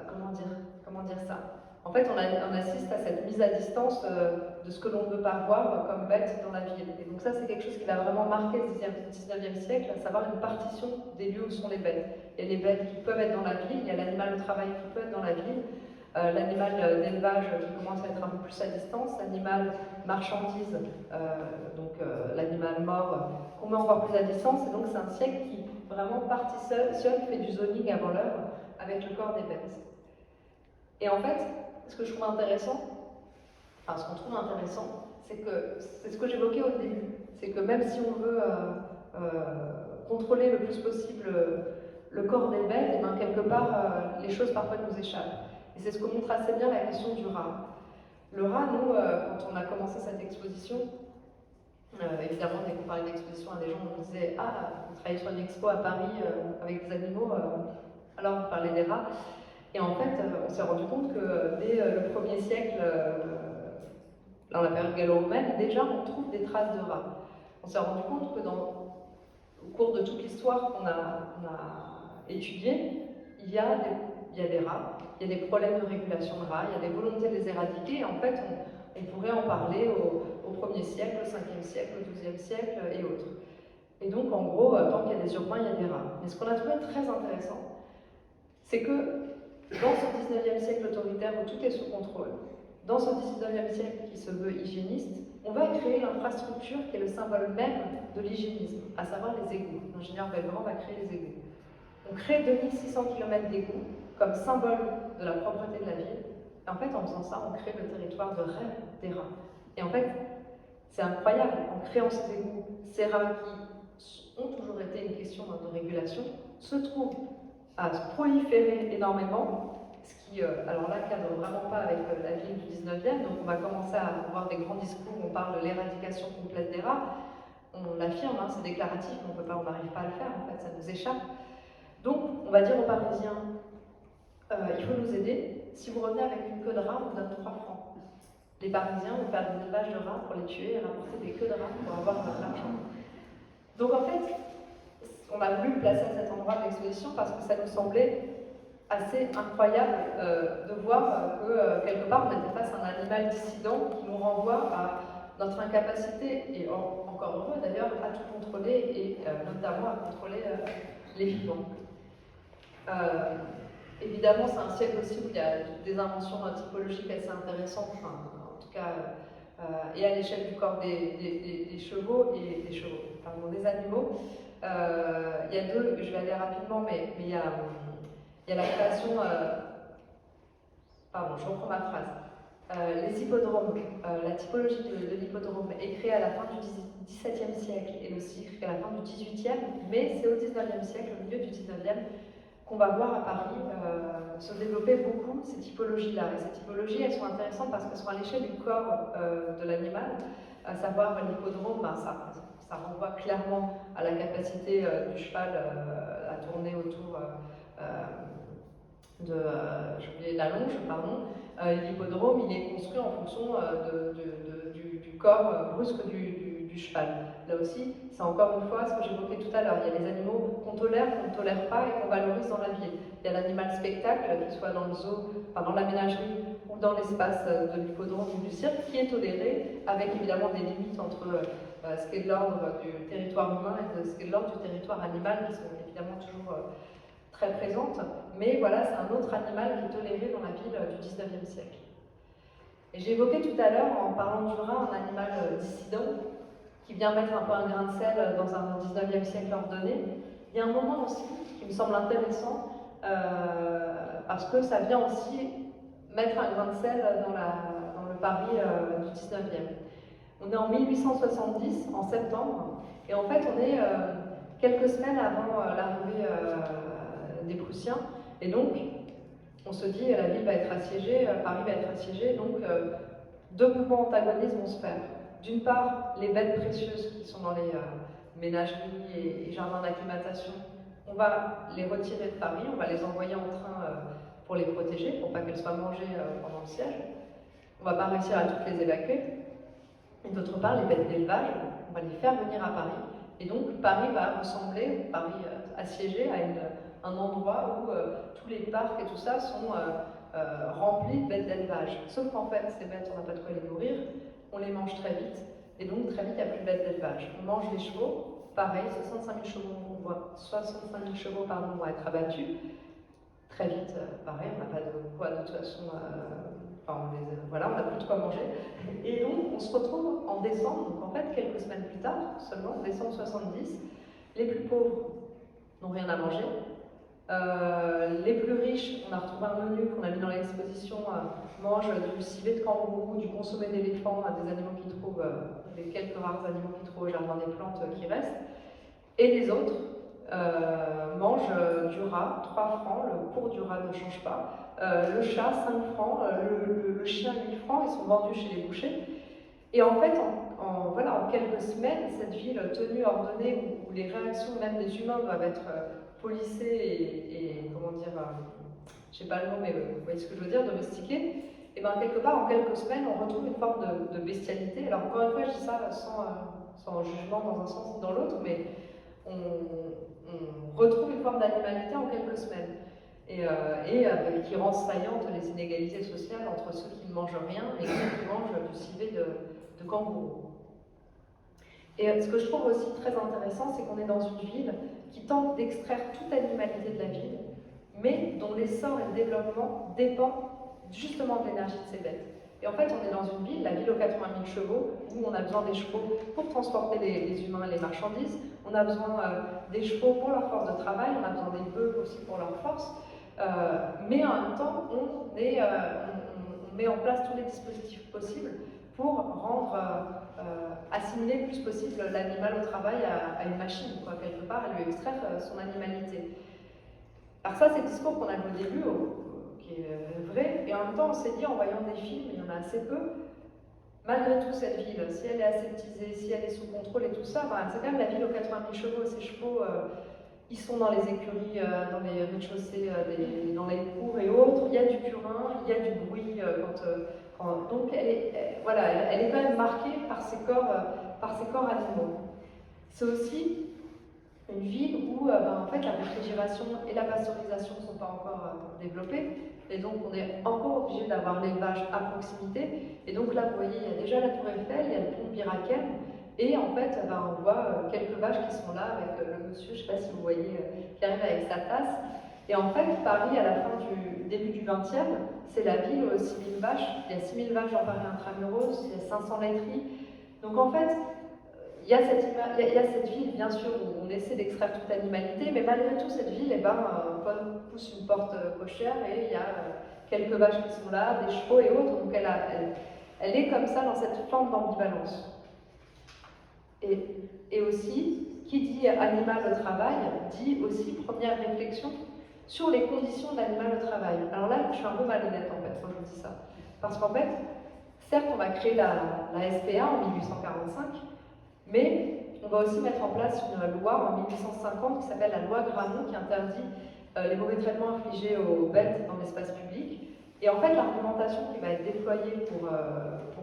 comment dire ça? En fait, on assiste à cette mise à distance de ce que l'on ne veut pas voir comme bête dans la ville. Et donc ça, c'est quelque chose qui va vraiment marquer le 19e siècle, à savoir une partition des lieux où sont les bêtes. Il y a les bêtes qui peuvent être dans la ville, il y a l'animal de travail qui peut être dans la ville, l'animal d'élevage qui commence à être un peu plus à distance, l'animal marchandise, l'animal mort qu'on met encore plus à distance. Et donc c'est un siècle qui vraiment partitionne, fait du zoning avant l'heure avec le corps des bêtes. Et en fait, ce que je trouve intéressant, ce qu'on trouve intéressant, c'est ce que j'évoquais au début, c'est que même si on veut contrôler le plus possible le corps des bêtes, et bien quelque part, les choses parfois nous échappent. Et c'est ce que montre assez bien la question du rat. Le rat, nous, quand on a commencé cette exposition, évidemment, dès qu'on parlait d'exposition à des gens, on nous disait « Ah, vous travaillez sur une expo à Paris avec des animaux, alors vous parlez des rats ». Et en fait, on s'est rendu compte que dès le 1er siècle, dans la période gallo-romaine, déjà on trouve des traces de rats. On s'est rendu compte que au cours de toute l'histoire qu'on a étudiée, il y a des rats, il y a des problèmes de régulation de rats, il y a des volontés de les éradiquer, et en fait on pourrait en parler au 1er siècle, au 5e siècle, au 12e siècle et autres. Et donc en gros, tant qu'il y a des urbains, il y a des rats. Mais ce qu'on a trouvé très intéressant, c'est que dans ce 19e siècle autoritaire où tout est sous contrôle, dans ce 19e siècle qui se veut hygiéniste, on va créer l'infrastructure qui est le symbole même de l'hygiénisme, à savoir les égouts. L'ingénieur Belgrand va créer les égouts. On crée 2600 km d'égouts comme symbole de la propreté de la ville. Et en fait, en faisant ça, on crée le territoire de rêve des rats. Et en fait, c'est incroyable, en créant ces égouts, ces rats qui ont toujours été une question de régulation, se trouvent à se proliférer énormément, ce qui, alors là, cadre vraiment pas avec la ville du 19e, donc on va commencer à avoir des grands discours où on parle de l'éradication complète des rats. On l'affirme, c'est déclaratif, mais on n'arrive pas à le faire, en fait, ça nous échappe. Donc, on va dire aux Parisiens, il faut nous aider, si vous revenez avec une queue de rat, on vous donne 3 francs. les Parisiens vont faire des élevages de rats pour les tuer et rapporter des queues de rats pour avoir de l'argent. Donc en fait, on a voulu le placer à cet endroit de l'exposition parce que ça nous semblait assez incroyable de voir que quelque part on était face à un animal dissident qui nous renvoie à notre incapacité, et encore heureux d'ailleurs, à tout contrôler et notamment à contrôler les vivants. Évidemment, c'est un siècle aussi où il y a des inventions typologiques assez intéressantes, enfin, en tout cas, et à l'échelle du corps des chevaux et des animaux. Il y a deux, je vais aller rapidement, mais il y a la création. Pardon, je reprends ma phrase. Les hippodromes, la typologie de l'hippodrome est créée à la fin du XVIIe siècle et le cirque à la fin du XVIIIe, mais c'est au XIXe siècle, au milieu du XIXe, qu'on va voir à Paris se développer beaucoup ces typologies-là. Et ces typologies, elles sont intéressantes parce qu'elles sont à l'échelle du corps de l'animal, à savoir l'hippodrome, ben, ça renvoie clairement à la capacité du cheval à tourner autour j'ai oublié la longe, pardon. L'hippodrome, il est construit en fonction du corps brusque du cheval. Là aussi, c'est encore une fois ce que j'évoquais tout à l'heure. Il y a les animaux qu'on tolère, qu'on ne tolère pas et qu'on valorise dans la ville. Il y a l'animal spectacle, qu'il soit dans le zoo, enfin dans la ménagerie ou dans l'espace de l'hippodrome ou du cirque, qui est toléré, avec évidemment des limites entre ce qui est de l'ordre du territoire humain et ce qui est de l'ordre du territoire animal, qui sont évidemment toujours très présentes. Mais voilà, c'est un autre animal qui est toléré dans la ville du XIXe siècle. Et j'ai évoqué tout à l'heure, en parlant du rat, un animal dissident, qui vient mettre un peu un grain de sel dans un XIXe siècle ordonné. Il y a un moment aussi qui me semble intéressant, parce que ça vient aussi mettre un grain de sel dans le Paris du XIXe. On est en 1870, en septembre, et en fait on est quelques semaines avant l'arrivée des Prussiens, et donc on se dit la ville va être assiégée, Paris va être assiégée, donc deux mouvements antagonistes vont se faire. D'une part, les bêtes précieuses qui sont dans les ménageries et jardins d'acclimatation, on va les retirer de Paris, on va les envoyer en train pour les protéger, pour pas qu'elles soient mangées pendant le siège. On va pas réussir à toutes les évacuer. Et d'autre part, les bêtes d'élevage, on va les faire venir à Paris. Et donc, Paris va ressembler, Paris assiégé, à un endroit où tous les parcs et tout ça sont remplis de bêtes d'élevage. Sauf qu'en fait, ces bêtes, on n'a pas de quoi les nourrir, on les mange très vite, et donc très vite, il n'y a plus de bêtes d'élevage. On mange les chevaux, pareil, 65 000 chevaux vont être abattus. Très vite, pareil, on n'a pas de quoi de toute façon, voilà, on n'a plus de quoi manger. Et donc, on se retrouve en décembre, donc en fait, quelques semaines plus tard, seulement, décembre 70, les plus pauvres n'ont rien à manger. Les plus riches, on a retrouvé un menu qu'on a mis dans l'exposition, mangent du civet de kangourou, du consommé d'éléphant, des animaux qu'ils trouvent, les quelques rares animaux qu'ils trouvent au jardin des plantes qui restent. Et les autres mangent du rat, 3 francs, le cours du rat ne change pas, le chat, 5 francs, le chien, 8 francs, ils sont vendus chez les bouchers. Et en fait, en quelques semaines, cette ville tenue, ordonnée, où les réactions même des humains doivent être policées et comment dire, je sais pas le mot, mais vous voyez ce que je veux dire, domestiquées, et bien quelque part, en quelques semaines, on retrouve une forme de bestialité. Alors encore une fois, je dis ça sans jugement dans un sens ou dans l'autre, mais on retrouve une forme d'animalité en quelques semaines. Et qui rend saillantes les inégalités sociales entre ceux qui ne mangent rien et ceux qui mangent du civet de kangourou. Et ce que je trouve aussi très intéressant, c'est qu'on est dans une ville qui tente d'extraire toute animalité de la ville, mais dont l'essor et le développement dépend justement de l'énergie de ces bêtes. Et en fait, on est dans une ville, la ville aux 80 000 chevaux, où on a besoin des chevaux pour transporter les humains et les marchandises, on a besoin des chevaux pour leur force de travail, on a besoin des bœufs aussi pour leur force, mais en même temps, on met en place tous les dispositifs possibles pour rendre assimiler le plus possible l'animal au travail à une machine, quoi, quelque part, à lui extraire son animalité. Alors ça, c'est le discours qu'on a au début, qui est vrai, et en même temps, on s'est dit, en voyant des films, il y en a assez peu, malgré tout, cette ville, si elle est aseptisée, si elle est sous contrôle et tout ça, ben, c'est quand même la ville aux 80 000 chevaux. Ces chevaux, ils sont dans les écuries, dans les rez-de-chaussée, dans les cours et autres. Il y a du purin, il y a du bruit quand Donc voilà, elle est quand même marquée par ces corps animaux. C'est aussi une ville où en fait, la réfrigération et la pasteurisation ne sont pas encore développées, et donc on est encore obligé d'avoir l'élevage à proximité. Et donc là, vous voyez, il y a déjà la Tour Eiffel, il y a le pont Biraken, et en fait, on voit quelques vaches qui sont là avec le monsieur, je ne sais pas si vous voyez, qui arrive avec sa tasse. Et en fait, Paris, à la fin du début du XXe, c'est la ville aux 6000 vaches. Il y a 6000 vaches dans Paris intramuros, il y a 500 laiteries. Donc en fait, il y a cette ville, bien sûr, où on essaie d'extraire toute animalité, mais malgré tout, cette ville, Paul pousse une porte cochère et il y a quelques vaches qui sont là, des chevaux et autres. Donc elle est comme ça dans cette forme d'ambivalence. Et aussi, qui dit animal au travail, dit aussi première réflexion sur les conditions de l'animal au travail. Alors là, je suis un peu malhonnête en fait quand je vous dis ça. Parce qu'en fait, certes, on va créer la SPA en 1845, mais on va aussi mettre en place une loi en 1850 qui s'appelle la loi Grammont, qui interdit les mauvais traitements infligés aux bêtes dans l'espace public. Et en fait, l'argumentation qui va être déployée pour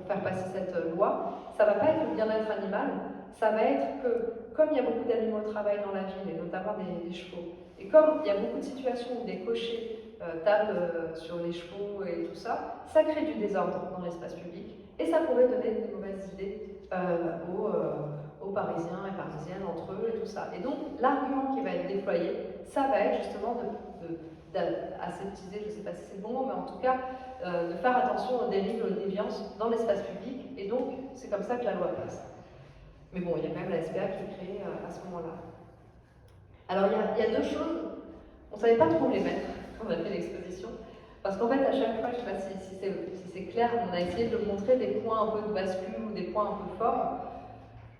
faire passer cette loi, ça ne va pas être le bien-être animal, ça va être que, comme il y a beaucoup d'animaux au travail dans la ville, et notamment des chevaux, et comme il y a beaucoup de situations où des cochers tapent sur les chevaux et tout ça, ça crée du désordre dans l'espace public, et ça pourrait donner de mauvaises idées aux Parisiens et Parisiennes entre eux et tout ça. Et donc, l'argument qui va être déployé, ça va être justement d'aseptiser, je ne sais pas si c'est le bon mot, mais en tout cas, de faire attention aux dérives, aux déviances dans l'espace public, et donc, c'est comme ça que la loi passe. Mais bon, il y a quand même la SPA qui est créée à ce moment-là. Alors, il y a deux choses, on ne savait pas trop où les mettre quand on a fait l'exposition, parce qu'en fait, à chaque fois, je ne sais pas si c'est clair, on a essayé de montrer des points un peu de bascule ou des points un peu forts.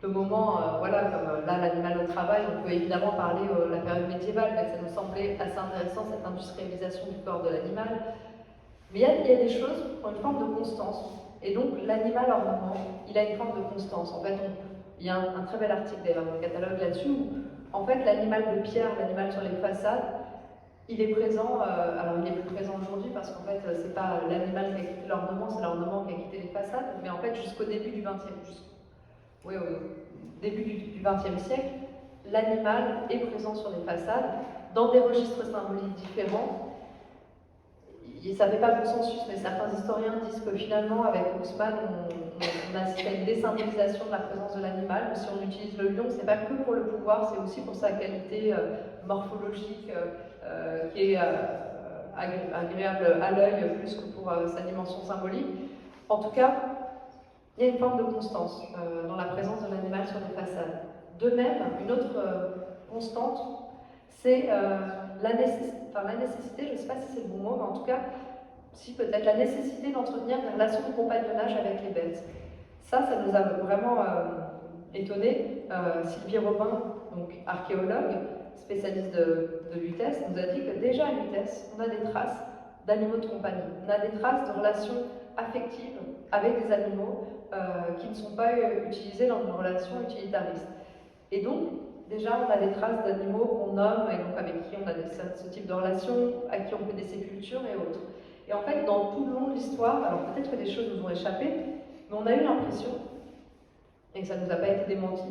Le moment, voilà, comme là, l'animal au travail, on peut évidemment parler de la période médiévale, mais ça nous semblait assez intéressant, cette industrialisation du corps de l'animal. Mais il y a des choses qui ont une forme de constance. Et donc, l'animal ornement, il a une forme de constance. En fait, il y a un très bel article d'ailleurs dans le catalogue là-dessus, où en fait, l'animal de pierre, l'animal sur les façades, il est présent, alors il est plus présent aujourd'hui parce qu'en fait, c'est pas l'animal qui a quitté l'ornement, c'est l'ornement qui a quitté les façades, mais en fait, jusqu'au début du XXe, au début du XXe siècle, l'animal est présent sur les façades, dans des registres symboliques différents. Ça ne fait pas consensus, mais certains historiens disent que finalement, avec Haussmann, on assiste à une désymbolisation de la présence de l'animal. Si on utilise le lion, c'est pas que pour le pouvoir, c'est aussi pour sa qualité morphologique, qui est agréable à l'œil plus que pour sa dimension symbolique. En tout cas, il y a une forme de constance dans la présence de l'animal sur les façades. De même, une autre constante, c'est la nécessité, je ne sais pas si c'est le bon mot, mais en tout cas, si peut-être la nécessité d'entretenir des relations de compagnonnage avec les bêtes. Ça nous a vraiment étonnés. Sylvie Robin, donc archéologue, spécialiste de Lutèce, nous a dit que déjà à Lutèce, on a des traces d'animaux de compagnie. On a des traces de relations affectives avec des animaux qui ne sont pas utilisés dans une relation utilitariste. Et donc, déjà, on a des traces d'animaux qu'on nomme et donc avec qui on a ce type de relation, à qui on fait des sépultures et autres. Et en fait, dans tout le long de l'histoire, alors peut-être que des choses nous ont échappé, mais on a eu l'impression, et ça ne nous a pas été démenti,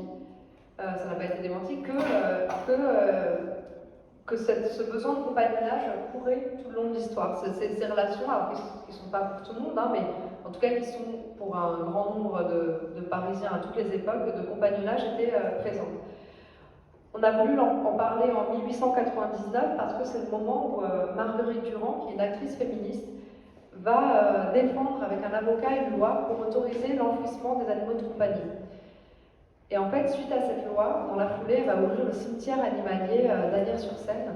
que ce besoin de compagnonnage courait tout le long de l'histoire. Ces relations, alors qui ne sont pas pour tout le monde, hein, mais en tout cas qui sont pour un grand nombre de Parisiens à toutes les époques, de compagnonnage étaient présentes. On a voulu en parler en 1899 parce que c'est le moment où Marguerite Durand, qui est une actrice féministe, va défendre avec un avocat une loi pour autoriser l'enfouissement des animaux de compagnie. Et en fait, suite à cette loi, dans la foulée, elle va ouvrir le cimetière animalier d'Anières-sur-Seine,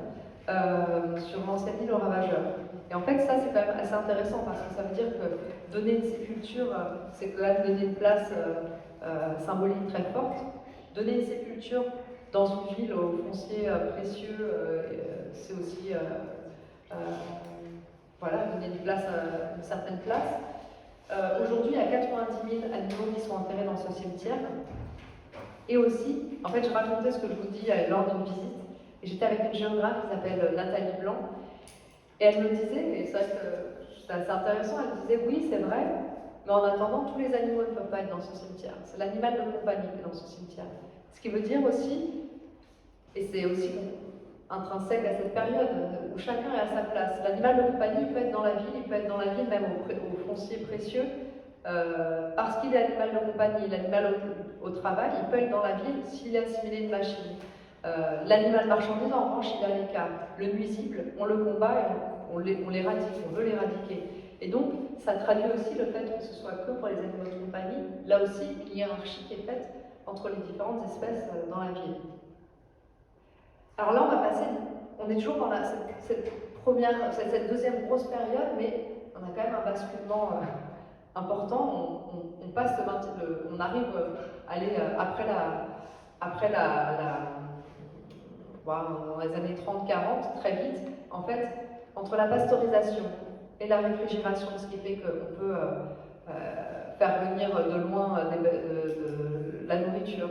sur l'ancienne île aux Ravageurs. Et en fait, ça, c'est quand même assez intéressant parce que ça veut dire que donner une sépulture, c'est quand même donner une place symbolique très forte. Donner une sépulture dans une ville aux fonciers précieux, c'est aussi voilà, donner une certaine place. Aujourd'hui, il y a 90 000 animaux qui sont enterrés dans ce cimetière. Et aussi, en fait, je racontais ce que je vous dis lors d'une visite, et j'étais avec une géographe qui s'appelle Nathalie Blanc, et elle me disait, et c'est vrai que c'était assez intéressant, elle me disait, oui, c'est vrai, mais en attendant, tous les animaux ne peuvent pas être dans ce cimetière. C'est l'animal de compagnie qui est dans ce cimetière. Ce qui veut dire aussi, et c'est aussi intrinsèque à cette période où chacun est à sa place. L'animal de compagnie, il peut être dans la ville, il peut être dans la ville même au foncier précieux, parce qu'il est animal de compagnie, l'animal au travail, il peut être dans la ville s'il est assimilé une machine. L'animal marchandise, en revanche, il est à l'écart. Le nuisible, on le combat et on l'éradique, on veut l'éradiquer. Et donc, ça traduit aussi le fait que ce soit que pour les animaux de compagnie, là aussi, une hiérarchie qui est faite entre les différentes espèces dans la ville. Alors là, on va passer, on est toujours dans cette deuxième grosse période, mais on a quand même un basculement important. On passe on arrive à aller dans les années 30-40, très vite, en fait, entre la pasteurisation et la réfrigération, ce qui fait qu'on peut faire venir de loin la nourriture,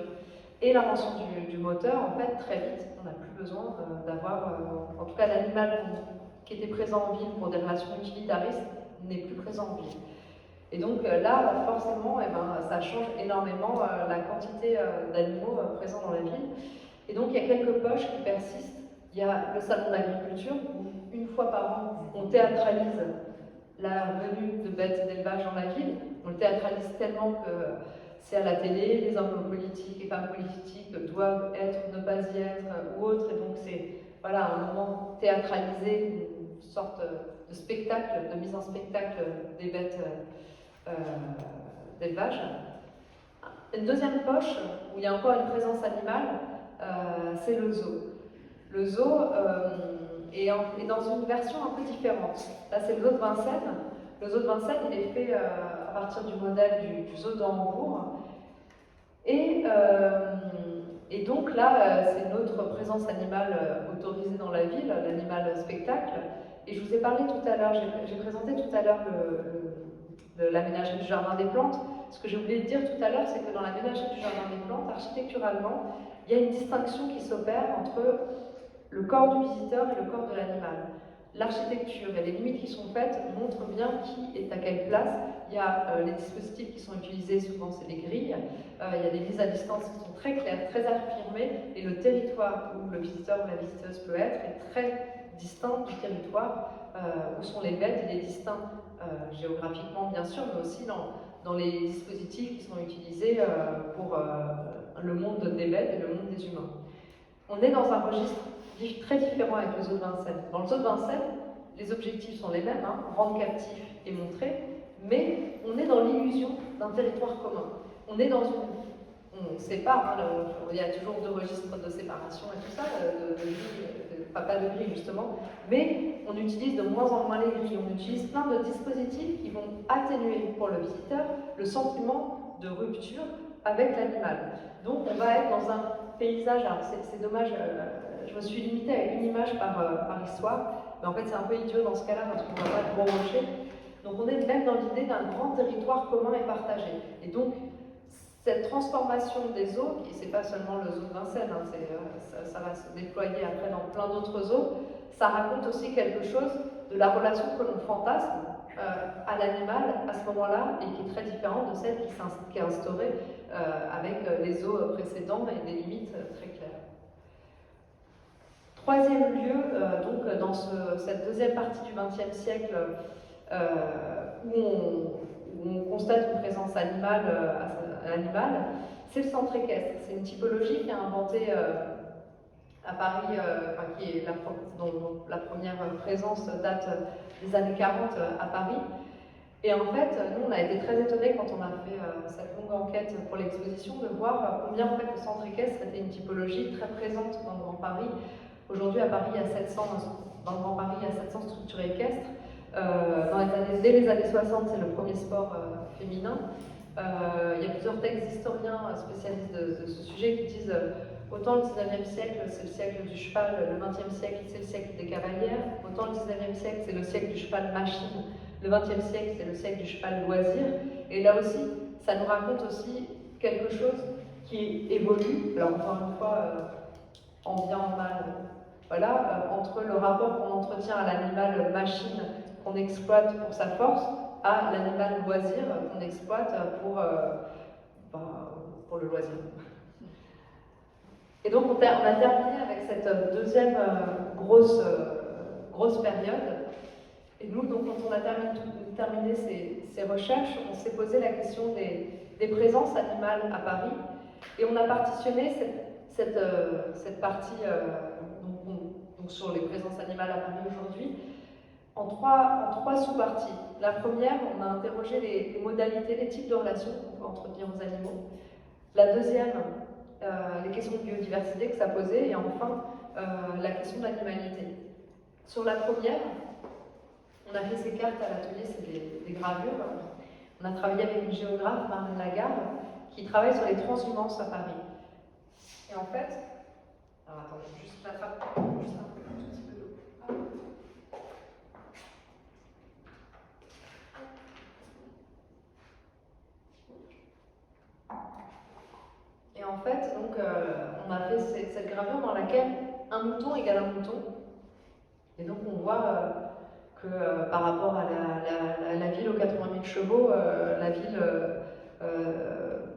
et l'invention du moteur, en fait, très vite, on n'a plus besoin d'avoir, en tout cas l'animal qui était présent en ville pour des relations utilitaristes n'est plus présent en ville. Et donc là, forcément, ça change énormément la quantité d'animaux présents dans la ville. Et donc il y a quelques poches qui persistent. Il y a le salon de l'agriculture, où une fois par an, on théâtralise la venue de bêtes d'élevage dans la ville. On le théâtralise tellement que c'est à la télé, les hommes politiques et femmes politiques doivent être, ne pas y être ou autre. Et donc c'est voilà, un moment théâtralisé, une sorte de spectacle, de mise en spectacle des bêtes d'élevage. Une deuxième poche, où il y a encore une présence animale, c'est le zoo. Le zoo est dans une version un peu différente. Là, c'est le zoo de Vincennes. Le zoo de Vincennes, il est fait à partir du modèle du zoo de Hambourg. Et donc là, c'est notre présence animale autorisée dans la ville, l'animal spectacle. Et je vous ai parlé tout à l'heure, j'ai présenté tout à l'heure l'aménagement du jardin des plantes. Ce que j'ai oublié de dire tout à l'heure, c'est que dans l'aménagement du jardin des plantes, architecturalement, il y a une distinction qui s'opère entre le corps du visiteur et le corps de l'animal. L'architecture et les limites qui sont faites montrent bien qui est à quelle place. Il y a les dispositifs qui sont utilisés, souvent c'est les grilles. Il y a des mises à distance qui sont très claires, très affirmées, et le territoire où le visiteur ou la visiteuse peut être est très distinct du territoire où sont les bêtes. Il est distinct géographiquement bien sûr, mais aussi dans les dispositifs qui sont utilisés pour le monde des bêtes et le monde des humains. On est dans un registre très différent avec le zoo de Vincennes. Dans le zoo de Vincennes, les objectifs sont les mêmes, rendre captif et montrer, mais on est dans l'illusion d'un territoire commun. On est dans on sépare, il y a toujours deux registres de séparation et tout ça, pas de grilles justement, mais on utilise de moins en moins les grilles. On utilise plein de dispositifs qui vont atténuer pour le visiteur le sentiment de rupture avec l'animal. Donc on va être dans un paysage, alors c'est dommage, je me suis limitée à une image par histoire, mais en fait c'est un peu idiot dans ce cas-là parce qu'on ne voit pas de gros rochers. Donc on est même dans l'idée d'un grand territoire commun et partagé. Et donc cette transformation des zoos, et c'est pas seulement le zoo de Vincennes, ça va se déployer après dans plein d'autres zoos, ça raconte aussi quelque chose de la relation que l'on fantasme à l'animal à ce moment-là, et qui est très différente de celle qui est instaurée avec les zoos précédents et des limites très claires. Troisième lieu, donc dans cette deuxième partie du XXe siècle, où on constate une présence animale, c'est le centre équestre. C'est une typologie qui a inventé à Paris, dont la première présence date des années 40 à Paris. Et en fait, nous, on a été très étonnés quand on a fait cette longue enquête pour l'exposition de voir combien en fait, le centre équestre était une typologie très présente dans le Grand Paris. Aujourd'hui, à Paris, dans le Grand Paris, il y a 700 structures équestres. Dès les années 60, c'est le premier sport féminin. Il y a plusieurs textes d'historiens spécialistes de ce sujet qui disent autant le 19e siècle, c'est le siècle du cheval, le 20e siècle, c'est le siècle des cavalières, autant le 19e siècle, c'est le siècle du cheval machine, le 20e siècle, c'est le siècle du cheval loisir. Et là aussi, ça nous raconte aussi quelque chose qui évolue, alors encore une fois, en bien, en mal, voilà, entre le rapport qu'on entretient à l'animal machine qu'on exploite pour sa force, à l'animal loisir qu'on exploite pour le loisir. Et donc on a terminé avec cette deuxième grosse période. Et nous, donc, quand on a terminé ces recherches, on s'est posé la question des présences animales à Paris. Et on a partitionné cette partie donc sur les présences animales à Paris aujourd'hui en trois sous-parties. La première, on a interrogé les modalités, les types de relations qu'on peut entretenir aux animaux. La deuxième, les questions de biodiversité que ça posait. Et enfin, la question de l'animalité. Sur la première, on a fait ces cartes à l'atelier, c'est des gravures. On a travaillé avec une géographe, Marlène Lagarde, qui travaille sur les transhumances à Paris. Et en fait, alors attendez, juste j'attrape juste un tout petit peu d'eau. Et en fait, donc, on a fait cette gravure dans laquelle un mouton égale un mouton. Et donc on voit que par rapport à la ville aux 80 000 chevaux, la ville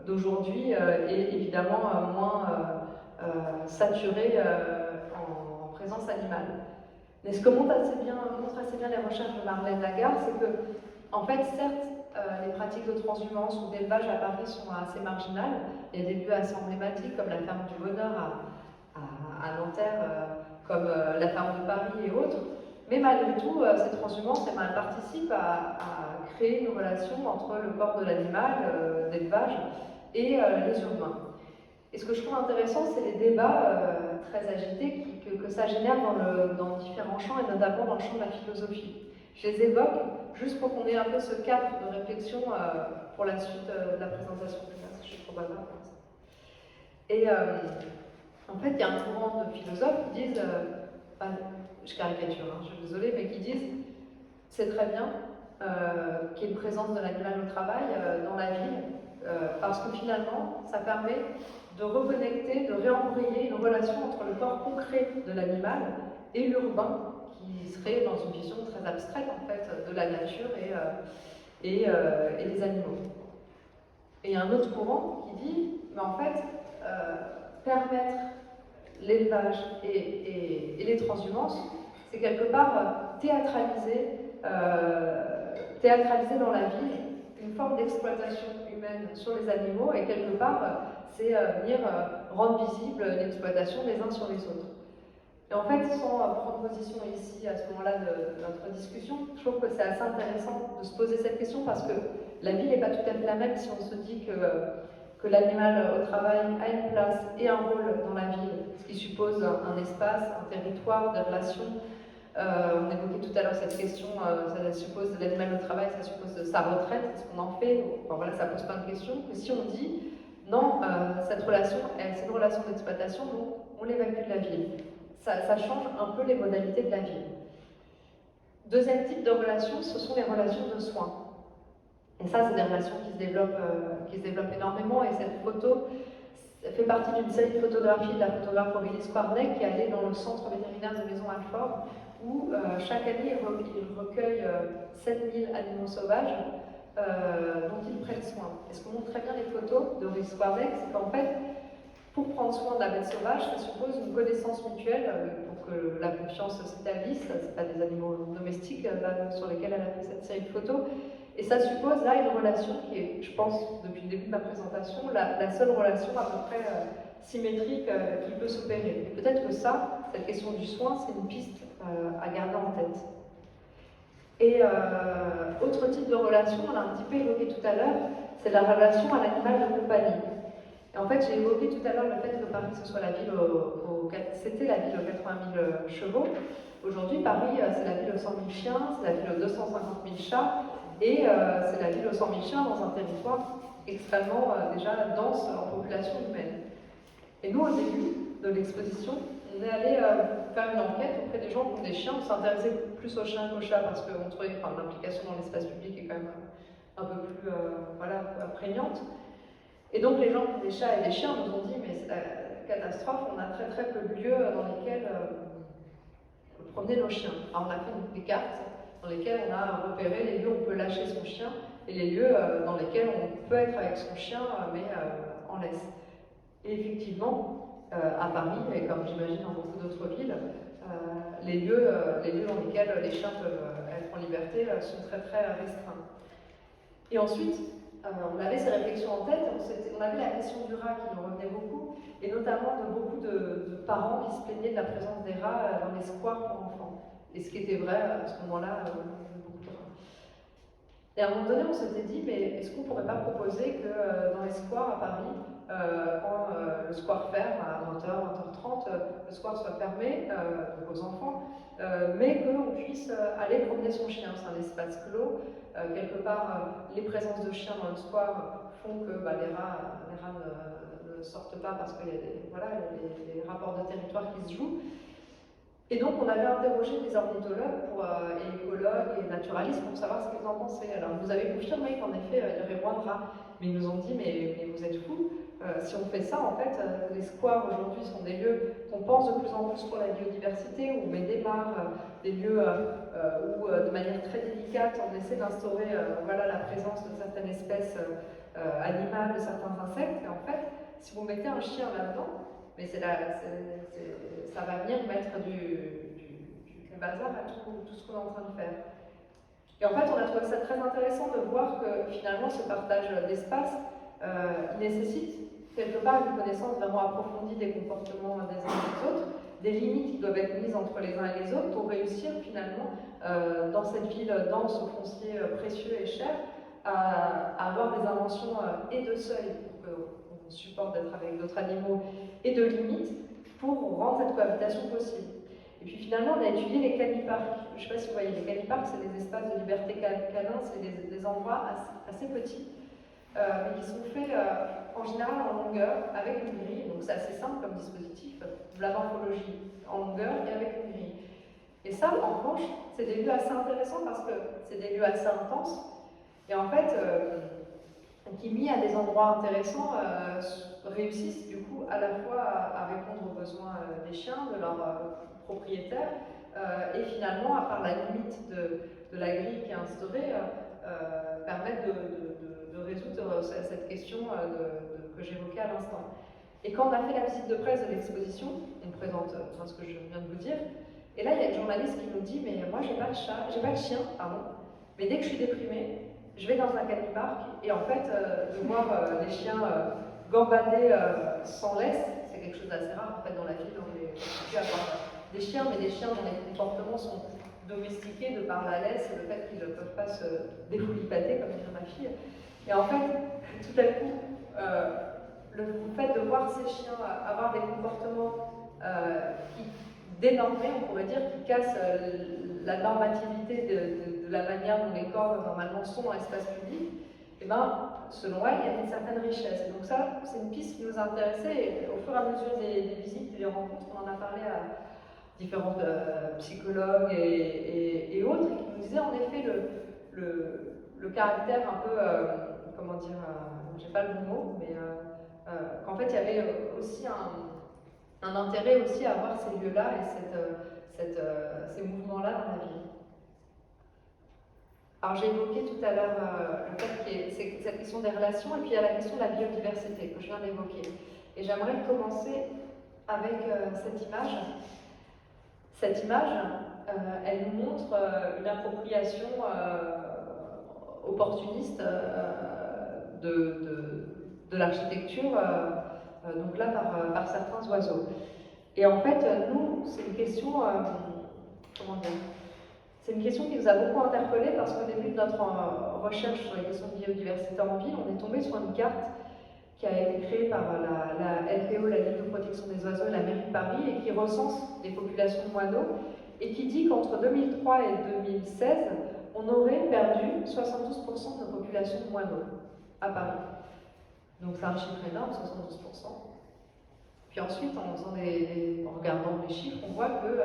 d'aujourd'hui est évidemment moins saturée en présence animale. Mais ce que montrent assez bien les recherches de Marlène Lagarde, c'est que, en fait, certes, les pratiques de transhumance ou d'élevage à Paris sont assez marginales. Il y a des lieux assez emblématiques comme la ferme du Bonheur à Nanterre, comme la ferme de Paris et autres. Mais malgré tout, cette transhumance participe à créer une relation entre le corps de l'animal, d'élevage, et les urbains. Et ce que je trouve intéressant, c'est les débats très agités que ça génère dans différents champs, et notamment dans le champ de la philosophie. Je les évoque juste pour qu'on ait un peu ce cadre de réflexion pour la suite de la présentation. Je suis trop bavarde comme ça. Et en fait, il y a un courant de philosophes qui disent, je caricature, je suis désolée, mais qui disent c'est très bien qu'il y ait une présence de l'animal au travail dans la ville, parce que finalement, ça permet de reconnecter, de réembrayer une relation entre le corps concret de l'animal et l'urbain, qui serait dans une vision très abstraite en fait de la nature et des animaux. Et il y a un autre courant qui dit, mais en fait, permettre l'élevage et les transhumances, c'est quelque part théâtraliser dans la ville une forme d'exploitation humaine sur les animaux, et quelque part, c'est venir rendre visible l'exploitation des uns sur les autres. Et en fait, sans prendre position ici à ce moment-là de notre discussion, je trouve que c'est assez intéressant de se poser cette question, parce que la vie n'est pas tout à fait la même si on se dit que l'animal au travail a une place et un rôle dans la ville, ce qui suppose un espace, un territoire, des relations. On évoquait tout à l'heure cette question, ça suppose l'animal au travail, ça suppose sa retraite, qu'est-ce qu'on en fait? Enfin, voilà, ça pose plein de questions. Que si on dit non, cette relation, c'est une relation d'exploitation, donc on l'évacue de la ville. Ça change un peu les modalités de la ville. Deuxième type de relation, ce sont les relations de soins. Et ça, c'est des relations qui se développent énormément, et cette photo fait partie d'une série de photographies de la photographe Aurélie Squarnet, qui est allée dans le centre vétérinaire de Maison-Alfort, où chaque année il recueille 7000 animaux sauvages dont ils prennent soin. Et ce que montrent très bien les photos d'Aurélie Squarnet, c'est qu'en fait, pour prendre soin de la bête sauvage, ça suppose une connaissance mutuelle pour que la confiance s'établisse. Ce ne sont pas des animaux domestiques sur lesquels elle a fait cette série de photos. Et ça suppose là une relation qui est, je pense, depuis le début de ma présentation, la seule relation à peu près symétrique qui peut s'opérer. Et peut-être que ça, cette question du soin, c'est une piste à garder en tête. Et autre type de relation, on l'a un petit peu évoqué tout à l'heure, c'est la relation à l'animal de compagnie. Et en fait, j'ai évoqué tout à l'heure le fait que Paris, ce soit la ville c'était la ville aux 80 000 chevaux. Aujourd'hui, Paris, c'est la ville aux 100 000 chiens, c'est la ville aux 250 000 chats, et c'est la ville aux 100 000 chiens dans un territoire extrêmement déjà dense en population humaine. Et nous, au début de l'exposition, on est allé faire une enquête auprès des gens qui ont des chiens. On s'intéressait plus aux chiens qu'aux chats parce qu'on trouvait l'implication dans l'espace public est quand même un peu plus prégnante. Et donc les gens qui ont des chats et des chiens nous ont dit mais c'est la catastrophe, on a très très peu de lieux dans lesquels promener nos chiens. Alors on a fait des cartes dans lesquels on a repéré les lieux où on peut lâcher son chien et les lieux dans lesquels on peut être avec son chien, mais en laisse. Et effectivement, à Paris, et comme j'imagine dans beaucoup d'autres villes, les lieux dans lesquels les chiens peuvent être en liberté sont très très restreints. Et ensuite, on avait ces réflexions en tête, on avait la question du rat qui nous revenait beaucoup, et notamment de beaucoup de parents qui se plaignaient de la présence des rats dans les squares pour enfants. Et ce qui était vrai à ce moment-là, beaucoup de rats. Et à un moment donné, on s'était dit, mais est-ce qu'on ne pourrait pas proposer que dans les squares à Paris, quand le square ferme à 20h, 20h30, le square soit fermé donc aux enfants, mais qu'on puisse aller promener son chien. C'est un espace clos. Quelque part, les présences de chiens dans le square font que les rats ne sortent pas parce qu'il y a des rapports de territoire qui se jouent. Et donc, on avait interrogé des ornithologues et écologues et naturalistes pour savoir ce qu'ils en pensaient. Alors, ils nous avaient confirmé qu'en effet, il y aurait moins de rats. Mais ils nous ont dit, mais vous êtes fous. Si on fait ça, en fait, les squares aujourd'hui sont des lieux qu'on pense de plus en plus pour la biodiversité, où on met des mares, des lieux où, de manière très délicate, on essaie d'instaurer la présence de certaines espèces animales, de certains insectes. Et en fait, si vous mettez un chien là-dedans, mais ça va venir mettre du bazar à tout ce qu'on est en train de faire. Et en fait, on a trouvé ça très intéressant de voir que finalement, ce partage d'espace, il nécessite quelque part une connaissance vraiment approfondie des comportements des uns et des autres, des limites qui doivent être mises entre les uns et les autres pour réussir finalement, dans cette ville dense au foncier précieux et cher, à avoir des inventions et de seuil pour qu'on supporte d'être avec d'autres animaux et de limites pour rendre cette cohabitation possible. Et puis finalement, on a étudié les caniparks. Je ne sais pas si vous voyez, les caniparks, c'est des espaces de liberté canin, c'est des endroits assez petits, mais qui sont faits en général en longueur, avec une grille. Donc c'est assez simple comme dispositif, de la morphologie en longueur et avec une grille. Et ça, en revanche, c'est des lieux assez intéressants parce que c'est des lieux assez intenses. Et en fait, qui mis à des endroits intéressants réussissent du coup à la fois à répondre aux besoins des chiens, de leurs propriétaires, et finalement, à part la limite de la grille qui est instaurée, permettre de résoudre cette question que j'évoquais à l'instant. Et quand on a fait la visite de presse de l'exposition, on présente ce que je viens de vous dire, et là il y a une journaliste qui nous dit, mais moi j'ai pas de chien, mais dès que je suis déprimée, je vais dans un canipark et en fait, de voir des chiens gambader sans laisse, c'est quelque chose d'assez rare en fait dans la ville. On est habitué à voir des chiens, mais des chiens dont les comportements sont domestiqués de par la laisse et le fait qu'ils ne peuvent pas se défoulipater, comme dit ma fille. Et en fait, tout à coup, le fait de voir ces chiens avoir des comportements qui dénormés, on pourrait dire, qui cassent la normativité de la manière dont les corps normalement sont dans l'espace public, et selon elle, il y a une certaine richesse. Et donc ça, c'est une piste qui nous a intéressés, et au fur et à mesure des visites et des rencontres, on en a parlé à différents psychologues et autres, et qui nous disaient en effet le caractère un peu, comment dire, j'ai pas le bon mot, mais qu'en fait il y avait aussi un intérêt aussi à voir ces lieux-là et ces mouvements-là dans la ville. Alors j'ai évoqué tout à l'heure le fait qu'il y ait cette question des relations, et puis il y a la question de la biodiversité que je viens d'évoquer. Et j'aimerais commencer avec cette image. Cette image, elle nous montre une appropriation opportuniste de l'architecture, donc là par certains oiseaux. Et en fait, nous, c'est une question, comment dire, c'est une question qui nous a beaucoup interpellés parce qu'au début de notre recherche sur les questions de biodiversité en ville, on est tombé sur une carte qui a été créée par la LPO, la Ligue de protection des oiseaux, et la mairie de Paris, et qui recense les populations de moineaux, et qui dit qu'entre 2003 et 2016, on aurait perdu 72% de nos populations de moineaux à Paris. Donc c'est un chiffre énorme, 72%. Puis ensuite, en regardant les chiffres, on voit que,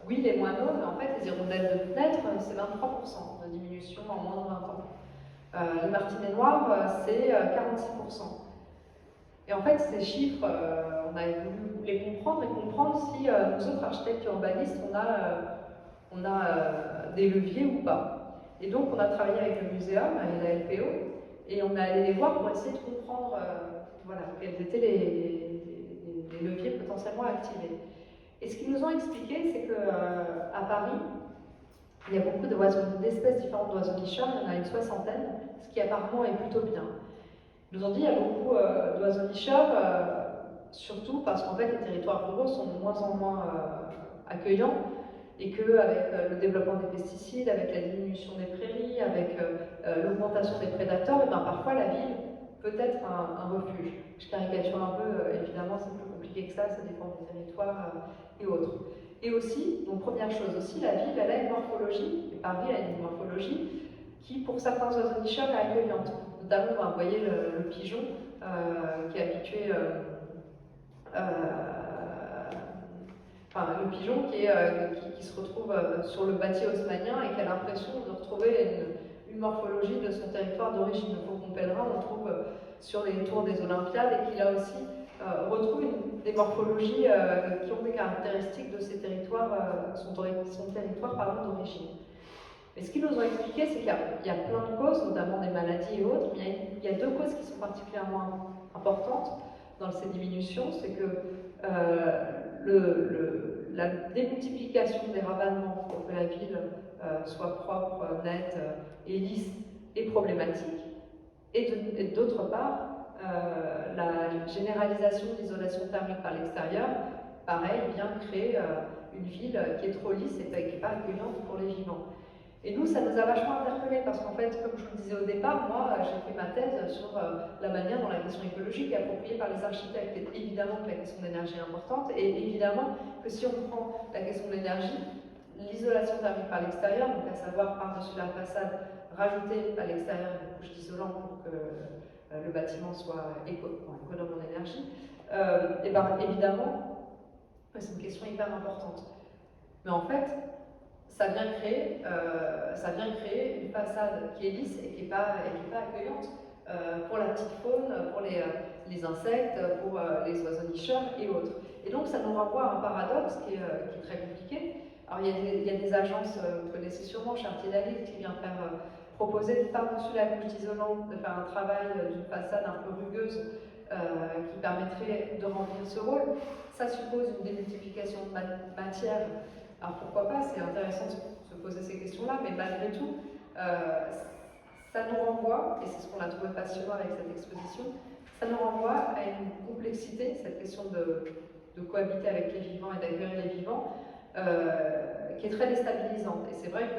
oui, les moineaux, mais en fait, les hirondelles de fenêtre, c'est 23% de diminution en moins de 20 ans. Les martinets noirs, c'est 46%. Et en fait, ces chiffres, on a voulu les comprendre et comprendre si nous autres architectes urbanistes, on a des leviers ou pas. Et donc on a travaillé avec le muséum et la LPO, et on est allé les voir pour essayer de comprendre voilà, quels étaient les leviers potentiellement activés. Et ce qu'ils nous ont expliqué, c'est qu'à Paris, il y a beaucoup d'espèces différentes d'oiseaux nicheurs, il y en a une soixantaine, ce qui apparemment est plutôt bien. Ils nous ont dit qu'il y a beaucoup d'oiseaux nicheurs, surtout parce qu'en fait les territoires ruraux sont de moins en moins accueillants, et qu'avec le développement des pesticides, avec la diminution des prairies, avec l'augmentation des prédateurs, et bien parfois la ville peut être un refuge. Je caricature un peu, évidemment c'est plus compliqué que ça dépend du territoire et autres. Et aussi, donc première chose aussi, la ville elle a une morphologie, et Paris a une morphologie qui pour certains oiseaux nicheurs est accueillante. Notamment, vous voyez le pigeon qui est habitué enfin, le pigeon qui se retrouve sur le bâti haussmannien et qui a l'impression de retrouver une morphologie de son territoire d'origine. Le faucon pèlerin, on le trouve sur les tours des Olympiades et qui là aussi retrouve des morphologies qui ont des caractéristiques de ses territoires, son territoire d'origine. Mais ce qu'ils nous ont expliqué, c'est qu'il y a plein de causes, notamment des maladies et autres, mais il y a deux causes qui sont particulièrement importantes dans ces diminutions, c'est que la démultiplication des ravalements pour que la ville soit propre, nette et lisse est problématique. Et d'autre part, la généralisation de l'isolation thermique par l'extérieur, pareil, vient créer une ville qui est trop lisse et qui n'est pas accueillante pour les vivants. Et nous, ça nous a vachement interpellés parce qu'en fait, comme je vous le disais au départ, moi, j'ai fait ma thèse sur la manière dont la question écologique est appropriée par les architectes. Et évidemment que la question de l'énergie est importante, et évidemment que si on prend la question de l'énergie, l'isolation thermique par l'extérieur, donc à savoir par-dessus la façade, rajouter à l'extérieur une couche d'isolant pour que le bâtiment soit économe en énergie, et bien évidemment, c'est une question hyper importante. Mais en fait, ça vient créer une façade qui est lisse et qui n'est pas accueillante pour la petite faune, pour les insectes, pour les oiseaux nicheurs et autres. Et donc ça nous renvoie à un paradoxe qui est très compliqué. Alors il y a des agences, vous connaissez sûrement, Chartier David, qui vient proposer par-dessus la couche d'isolant de faire un travail d'une façade un peu rugueuse qui permettrait de remplir ce rôle. Ça suppose une démultiplication de matière. Alors pourquoi pas, c'est intéressant de se poser ces questions-là, mais malgré tout, ça nous renvoie, et c'est ce qu'on a trouvé passionnant avec cette exposition, ça nous renvoie à une complexité, cette question de cohabiter avec les vivants et d'accueillir les vivants, qui est très déstabilisante. Et c'est vrai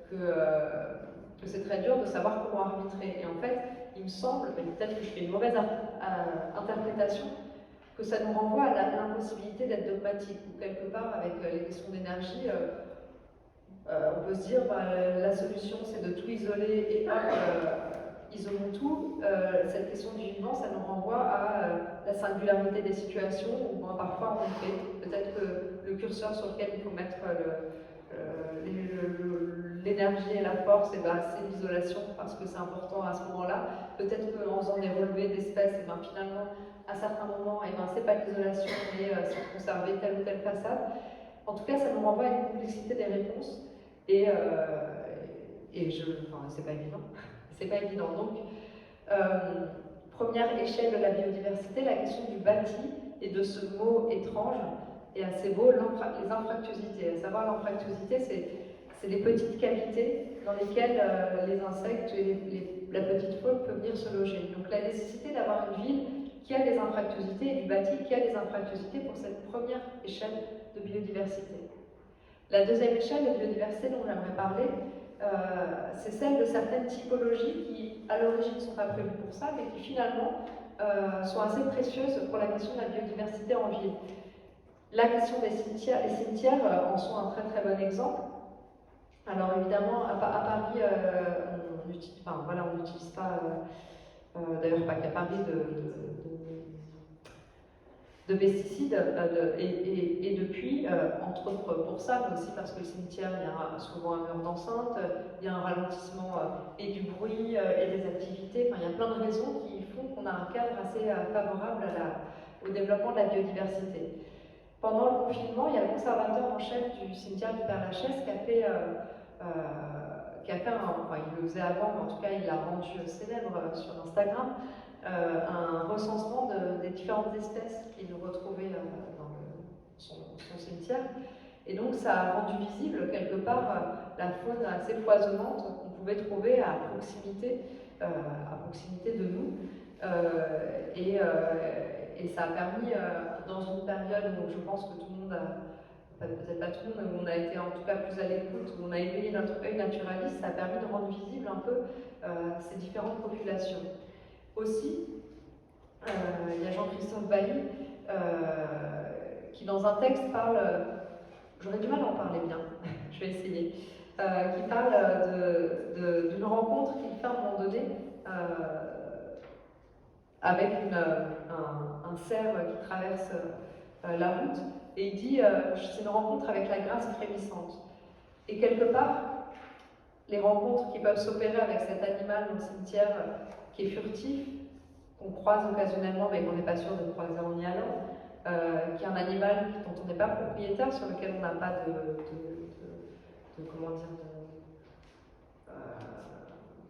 que c'est très dur de savoir comment arbitrer. Et en fait, il me semble, peut-être que je fais une mauvaise interprétation, que ça nous renvoie à l'impossibilité d'être dogmatique, ou quelque part avec les questions d'énergie, on peut se dire la solution c'est de tout isoler et isolons tout. Cette question du vivant, ça nous renvoie à la singularité des situations, où parfois on fait peut-être que le curseur sur lequel il faut mettre l'énergie et la force, c'est l'isolation, parce que c'est important à ce moment-là. Peut-être qu'en faisant des relevés d'espèces, finalement, à certains moments, c'est pas l'isolation, mais c'est de conserver telle ou telle façade. En tout cas, ça nous renvoie à une complexité des réponses, et c'est pas évident. C'est pas évident. Donc, première échelle de la biodiversité, la question du bâti et de ce mot étrange et assez beau, les anfractuosités. À savoir, l'anfractuosité, c'est les petites cavités dans lesquelles les insectes et la petite faune peuvent venir se loger. Donc la nécessité d'avoir une ville qui a des anfractuosités et du bâti qui a des anfractuosités pour cette première échelle de biodiversité. La deuxième échelle de biodiversité dont j'aimerais parler, c'est celle de certaines typologies qui, à l'origine, ne sont pas prévues pour ça, mais qui finalement sont assez précieuses pour la question de la biodiversité en ville. La question des cimetières, les cimetières en sont un très très bon exemple. Alors évidemment, à Paris, on n'utilise pas, d'ailleurs pas qu'à Paris, de pesticides, et depuis, entre autres pour ça, mais aussi parce que le cimetière, il y a souvent un mur d'enceinte, il y a un ralentissement et du bruit et des activités, il y a plein de raisons qui font qu'on a un cadre assez favorable au développement de la biodiversité. Pendant le confinement, il y a le conservateur en chef du cimetière du Père-Lachaise qui a fait enfin il le faisait avant, mais en tout cas il l'a rendu célèbre sur Instagram, un recensement des différentes espèces qu'il retrouvait dans son cimetière. Et donc ça a rendu visible quelque part la faune assez foisonnante qu'on pouvait trouver à proximité de nous. Et ça a permis, dans une période où je pense que tout le monde peut-être pas tout le monde, mais on a été en tout cas plus à l'écoute, où on a éveillé notre œil naturaliste, ça a permis de rendre visible un peu ces différentes populations. Aussi, il y a Jean-Christophe Bailly qui dans un texte parle, j'aurais du mal à en parler bien, je vais essayer, qui parle d'une rencontre qu'il fait à un moment donné avec un cerf qui traverse la route, et il dit c'est une rencontre avec la grâce frémissante. Et quelque part, les rencontres qui peuvent s'opérer avec cet animal dans le cimetière qui est furtif, qu'on croise occasionnellement mais qu'on n'est pas sûr de croiser en y allant, qui est un animal dont on n'est pas propriétaire, sur lequel on n'a pas comment dire,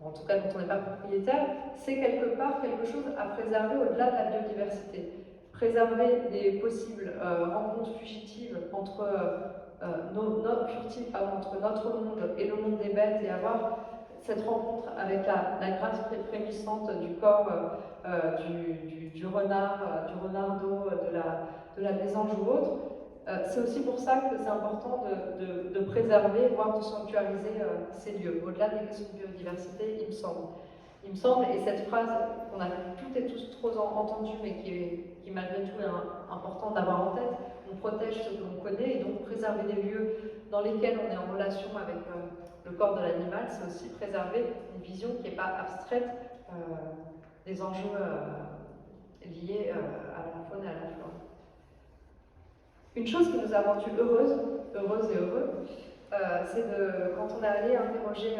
en tout cas dont on n'est pas propriétaire, c'est quelque part quelque chose à préserver au-delà de la biodiversité. Préserver des possibles rencontres fugitives entre entre notre monde et le monde des bêtes, et avoir cette rencontre avec la grâce frémissante du corps du renard, du renardeau, de la mésange ou autre. C'est aussi pour ça que c'est important de préserver, voire de sanctuariser ces lieux, au-delà des questions de biodiversité, il me semble. Il me semble, et cette phrase qu'on a toutes et tous trop entendue, mais qui malgré tout est important d'avoir en tête, on protège ce que l'on connaît, et donc préserver des lieux dans lesquels on est en relation avec le corps de l'animal, c'est aussi préserver une vision qui n'est pas abstraite des enjeux liés à la faune et à la flore. Une chose qui nous a rendu heureuses et heureux, c'est quand on est allé interroger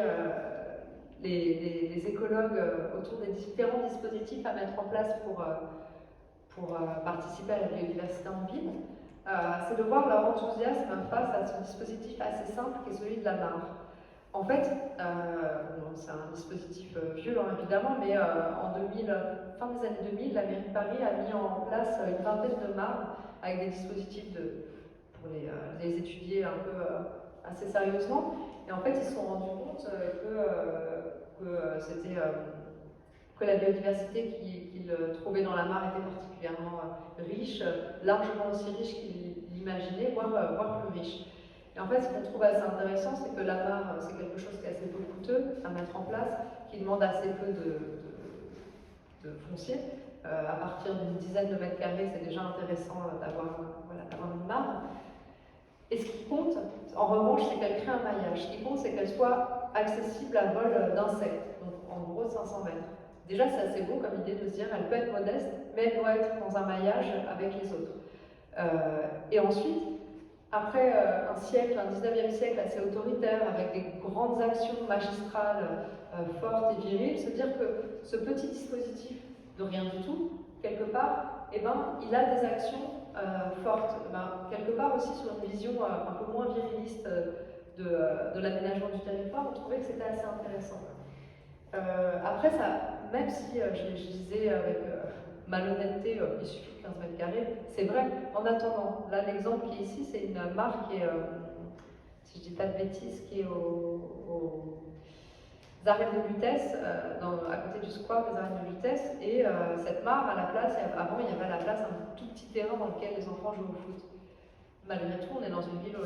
les écologues autour des différents dispositifs à mettre en place pour participer à la biodiversité en ville, c'est de voir leur enthousiasme face à ce dispositif assez simple qui est celui de la mare. En fait, c'est un dispositif violent évidemment, mais fin des années 2000, la mairie de Paris a mis en place une vingtaine de mares avec des dispositifs pour les étudier un peu assez sérieusement. Et en fait, ils se sont rendus compte que la biodiversité qu'ils trouvaient dans la mare était particulièrement riche, largement aussi riche qu'ils l'imaginaient, voire plus riche. Et en fait, ce qu'on trouve assez intéressant, c'est que la mare, c'est quelque chose qui est assez peu coûteux à mettre en place, qui demande assez peu de foncier. À partir d'une dizaine de mètres carrés, c'est déjà intéressant d'avoir une mare. Et ce qui compte, en revanche, c'est qu'elle crée un maillage. Ce qui compte, c'est qu'elle soit accessible à vol d'insectes, donc en gros 500 mètres. Déjà, c'est assez beau comme idée de se dire, elle peut être modeste, mais elle doit être dans un maillage avec les autres. Et ensuite, après un siècle, un 19e siècle assez autoritaire, avec des grandes actions magistrales fortes et viriles, se dire que ce petit dispositif de rien du tout, quelque part, eh ben, il a des actions fortes. Quelque part aussi sur une vision un peu moins viriliste de l'aménagement du territoire, on trouvait que c'était assez intéressant. Après, même si je disais avec malhonnêteté, il suffit de 15 mètres carrés, c'est vrai. En attendant, là, l'exemple qui est ici, c'est une mare qui est, si je dis pas de bêtises, qui est aux arènes de Lutèce, à côté du square des arènes de Lutèce, et cette mare, à la place, avant, il y avait à la place un tout petit terrain dans lequel les enfants jouent au foot. Malgré tout, on est dans une ville où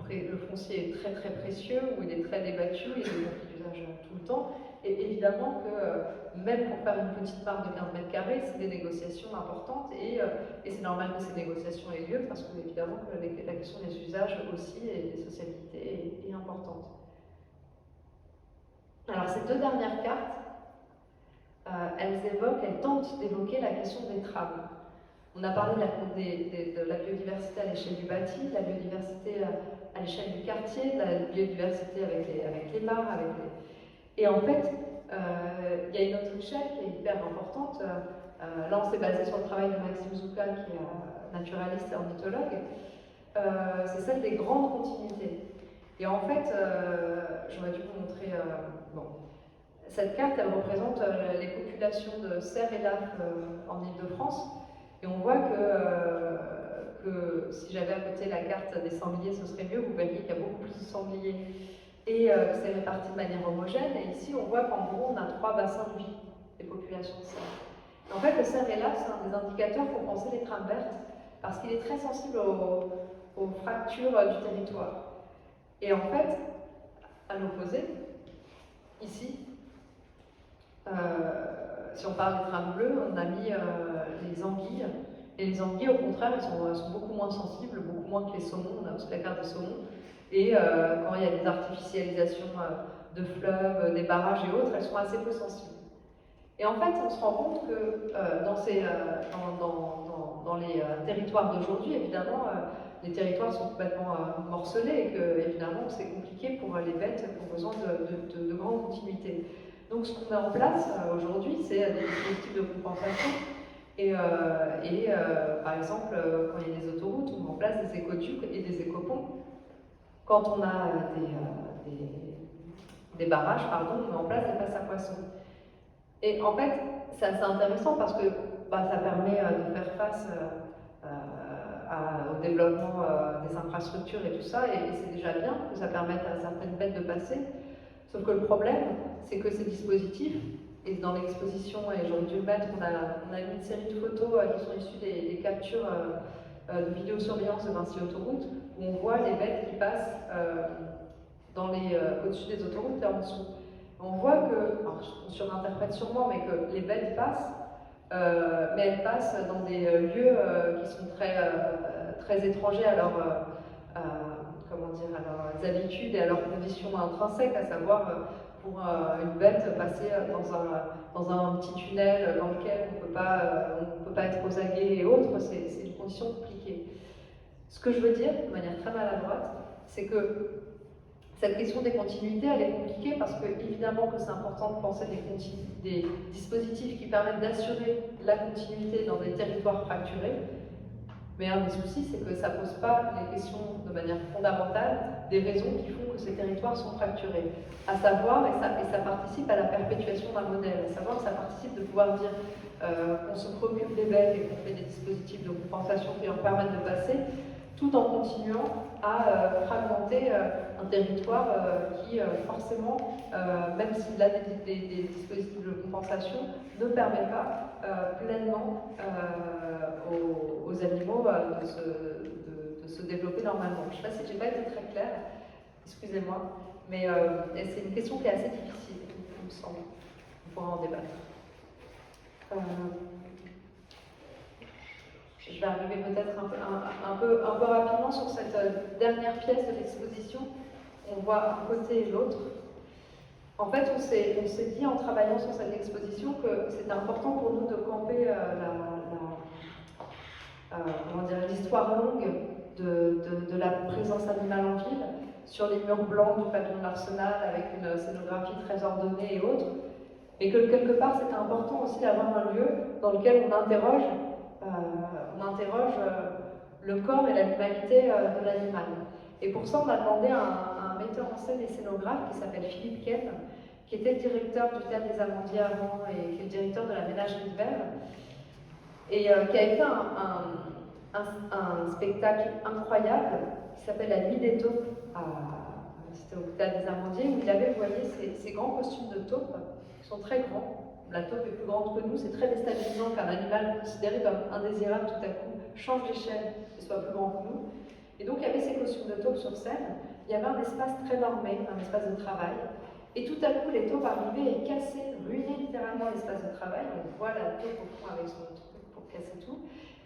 le foncier est très très précieux, où il est très débattu, il y a des conflits d'usage tout le temps. Et évidemment que même pour faire une petite part de 15 mètres carrés, c'est des négociations importantes, et c'est normal que ces négociations aient lieu, parce que évidemment que la question des usages aussi et des sociabilités est importante. Alors ces deux dernières cartes, elles tentent d'évoquer la question des trames. On a parlé de la biodiversité à l'échelle du bâti, de la biodiversité à l'échelle du quartier, de la biodiversité avec les mares, Et en fait, il y a une autre échelle qui est hyper importante. Là, on s'est basé sur le travail de Maxime Zouka, qui est naturaliste et ornithologue, c'est celle des grandes continuités. Et en fait, j'aurais dû vous montrer... bon. Cette carte, elle représente les populations de cerfs et lapes en Île-de-France. Et on voit que si j'avais à côté la carte des sangliers, ce serait mieux. Vous verriez qu'il y a beaucoup plus de sangliers et que c'est réparti de manière homogène. Et ici, on voit qu'en gros, on a 3 bassins de vie des populations de cerfs. En fait, le cerf et l'ape, c'est un des indicateurs pour penser les crânes vertes, parce qu'il est très sensible aux fractures du territoire. Et en fait, à l'opposé, ici, si on parle des crânes bleus, on a mis les anguilles. Et les anguilles, au contraire, elles sont beaucoup moins sensibles, beaucoup moins que les saumons. On a aussi la carte des saumons. Et quand il y a des artificialisations de fleuves, des barrages et autres, elles sont assez peu sensibles. Et en fait, on se rend compte que dans les territoires d'aujourd'hui, évidemment, les territoires sont complètement morcelés et que, évidemment, c'est compliqué pour les bêtes qui ont besoin de grandes continuités. Donc, ce qu'on met en place aujourd'hui, c'est des dispositifs de compensation. Et par exemple, quand il y a des autoroutes, on met en place des écoducs et des écoponts. Quand on a des barrages, pardon, on met en place des passes à poissons. Et en fait, c'est assez intéressant parce que ça permet de faire face au développement des infrastructures et tout ça, et c'est déjà bien que ça permette à certaines bêtes de passer. Sauf que le problème, c'est que ces dispositifs, et dans l'exposition, et j'aurais dû le mettre, on a mis une série de photos qui sont issues des captures de vidéosurveillance de Vinci Autoroute, où on voit les bêtes qui passent au-dessus des autoroutes et en dessous. On voit que, alors on surinterprète sûrement, mais que les bêtes passent, mais elles passent dans des lieux qui sont très étrangers à leurs habitudes et à leurs conditions intrinsèques, à savoir pour une bête passer dans un petit tunnel dans lequel on ne peut pas être aux aguets et autres, c'est une condition compliquée. Ce que je veux dire, de manière très maladroite, c'est que cette question des continuités, elle est compliquée parce que, évidemment, que c'est important de penser des dispositifs qui permettent d'assurer la continuité dans des territoires fracturés. Mais un des soucis, c'est que ça ne pose pas les questions de manière fondamentale des raisons qui font que ces territoires sont fracturés. À savoir, et ça participe à la perpétuation d'un modèle, à savoir que ça participe de pouvoir dire qu'on se préoccupe des bêtes et qu'on fait des dispositifs de compensation qui leur permettent de passer, tout en continuant à fragmenter un territoire qui, forcément, même s'il a des dispositifs de compensation, ne permet pas pleinement aux animaux de se développer normalement. Je ne sais pas si je n'ai pas été très claire, excusez-moi, mais c'est une question qui est assez difficile, il me semble. On pourra en débattre. Je vais arriver peut-être un peu rapidement sur cette dernière pièce de l'exposition. On voit un côté et l'autre. En fait, on s'est dit en travaillant sur cette exposition que c'était important pour nous de camper l'histoire longue de la présence animale en ville, sur les murs blancs du pavillon de l'Arsenal avec une scénographie très ordonnée et autres, et que quelque part c'était important aussi d'avoir un lieu dans lequel on interroge le corps et l'animalité de l'animal. Et pour ça, on a demandé à un metteur en scène et scénographe qui s'appelle Philippe Ken, qui était le directeur du Théâtre des Amandiers avant et qui est le directeur de la Ménagerie de Verre, et qui a fait un spectacle incroyable qui s'appelle La Nuit des taupes, c'était au Théâtre des Amandiers, où il avait, vous voyez, ces grands costumes de taupes qui sont très grands. La taupe est plus grande que nous, c'est très déstabilisant qu'un animal considéré comme indésirable tout à coup change d'échelle et soit plus grand que nous. Et donc il y avait ces costumes de taupe sur scène, il y avait un espace très normé, un espace de travail, et tout à coup les taupes arrivaient et cassaient, ruinaient littéralement l'espace de travail. On voit la taupe au fond avec son truc pour casser tout,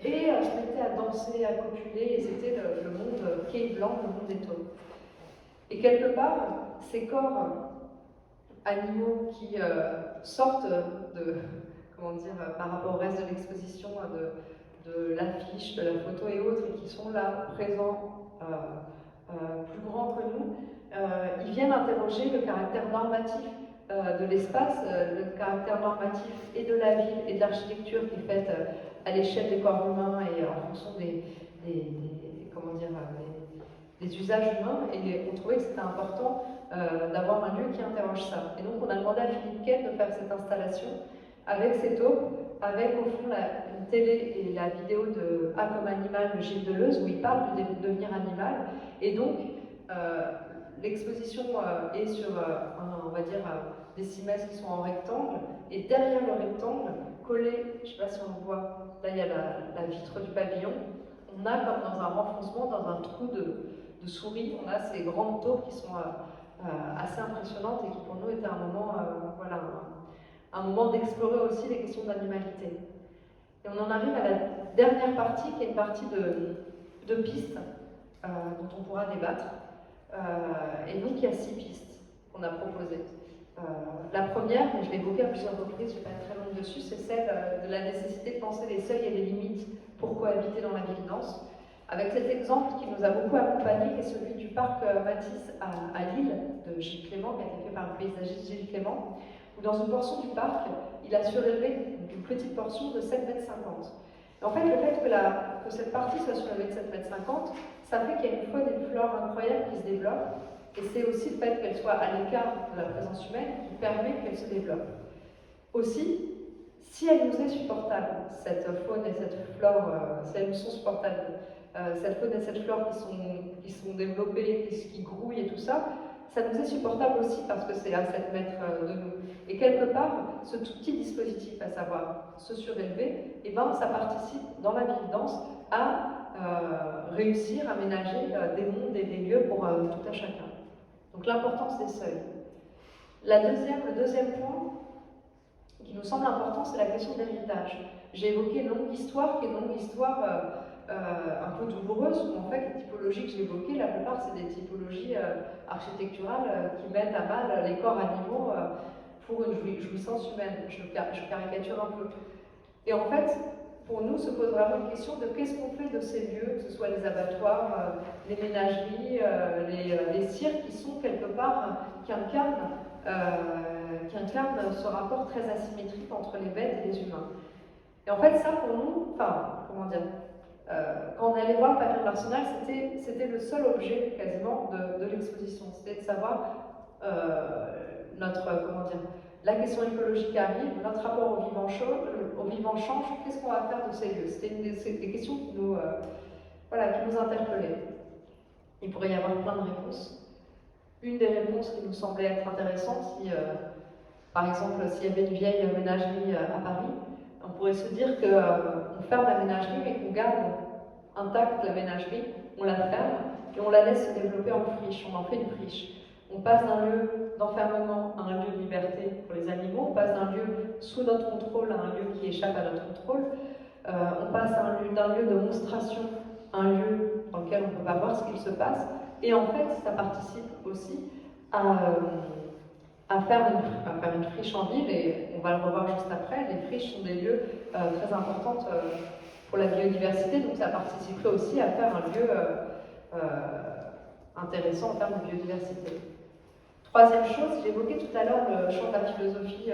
et se mettait à danser, à copuler, et c'était le monde qui est blanc, le monde des taupes. Et quelque part, ces corps animaux qui sortent par rapport au reste de l'exposition, de l'affiche, de la photo et autres, et qui sont là, présents, plus grands que nous, ils viennent interroger le caractère normatif de l'espace, le caractère normatif et de la ville et de l'architecture qui est faite à l'échelle des corps humains et en fonction des des usages humains, et on trouvait que c'était important d'avoir un lieu qui interroge ça. Et donc on a demandé à Philippe Quet de faire cette installation avec ces taupes, avec au fond une télé et la vidéo de A comme animal de Gilles Deleuze, où il parle de devenir animal. Et donc l'exposition est sur, on va dire, des cimaises qui sont en rectangle, et derrière le rectangle, collé, je ne sais pas si on le voit, là il y a la vitre du pavillon, on a comme dans un renfoncement, dans un trou de souris, on a ces grandes taupes qui sont assez impressionnantes et qui pour nous étaient un moment, voilà, un moment d'explorer aussi les questions d'animalité. Et on en arrive à la dernière partie, qui est une partie de pistes dont on pourra débattre. Et donc il y a 6 pistes qu'on a proposées. La première, mais je l'ai évoquée à plusieurs reprises, je ne vais pas être très longue dessus, c'est celle de la nécessité de penser les seuils et les limites pour cohabiter dans la ville dense. Avec cet exemple qui nous a beaucoup accompagnés, qui est celui du parc Matisse à Lille, de Gilles Clément, qui a été fait par le paysagiste Gilles Clément, où dans une portion du parc, il a surélevé une petite portion de 7,50 m. Et en fait, le fait que cette partie soit surélevée de 7,50 m, ça fait qu'il y a une faune et une flore incroyables qui se développent, et c'est aussi le fait qu'elle soit à l'écart de la présence humaine qui permet qu'elle se développe. Aussi, si elle nous est supportable, cette faune et cette flore, si elles nous sont supportables, cette faune et cette flore qui sont développées, qui grouillent et tout ça, ça nous est supportable aussi parce que c'est à 7 mètres de nous. Et quelque part, ce tout petit dispositif, à savoir se surélever, eh ben, ça participe dans la ville dense à réussir à ménager des mondes et des lieux pour tout à chacun. Donc l'importance des seuils. Le deuxième point qui nous semble important, c'est la question de l'héritage. J'ai évoqué une longue histoire, qui est une longue histoire un peu douloureuse, où en fait les typologies que j'ai évoquées, la plupart c'est des typologies architecturales qui mettent à mal les corps animaux pour une jouissance humaine. Je caricature un peu. Et en fait, pour nous, se pose vraiment une question de qu'est-ce qu'on fait de ces lieux, que ce soit les abattoirs, les ménageries, les cirques, qui sont quelque part, qui incarnent ce rapport très asymétrique entre les bêtes et les humains. Et en fait, ça pour nous, enfin, comment dire, quand on allait voir le pavillon de l'Arsenal, c'était le seul objet quasiment de l'exposition. C'était de savoir la question écologique arrive, notre rapport au vivant change, qu'est-ce qu'on va faire de ces lieux? C'était des questions qui nous interpellaient. Il pourrait y avoir plein de réponses. Une des réponses qui nous semblait être intéressante, par exemple, s'il y avait une vieille ménagerie à Paris, on pourrait se dire qu'on ferme la ménagerie, mais qu'on garde intacte la ménagerie, on la ferme et on la laisse se développer en friche, on en fait une friche. On passe d'un lieu d'enfermement à un lieu de liberté pour les animaux, on passe d'un lieu sous notre contrôle à un lieu qui échappe à notre contrôle, on passe d'un lieu de monstration à un lieu dans lequel on ne peut pas voir ce qu'il se passe, et en fait ça participe aussi à faire une friche en ville, et on va le revoir juste après. Les friches sont des lieux très importants pour la biodiversité, donc ça participerait aussi à faire un lieu intéressant en termes de biodiversité. Troisième chose, j'ai évoqué tout à l'heure le champ de la philosophie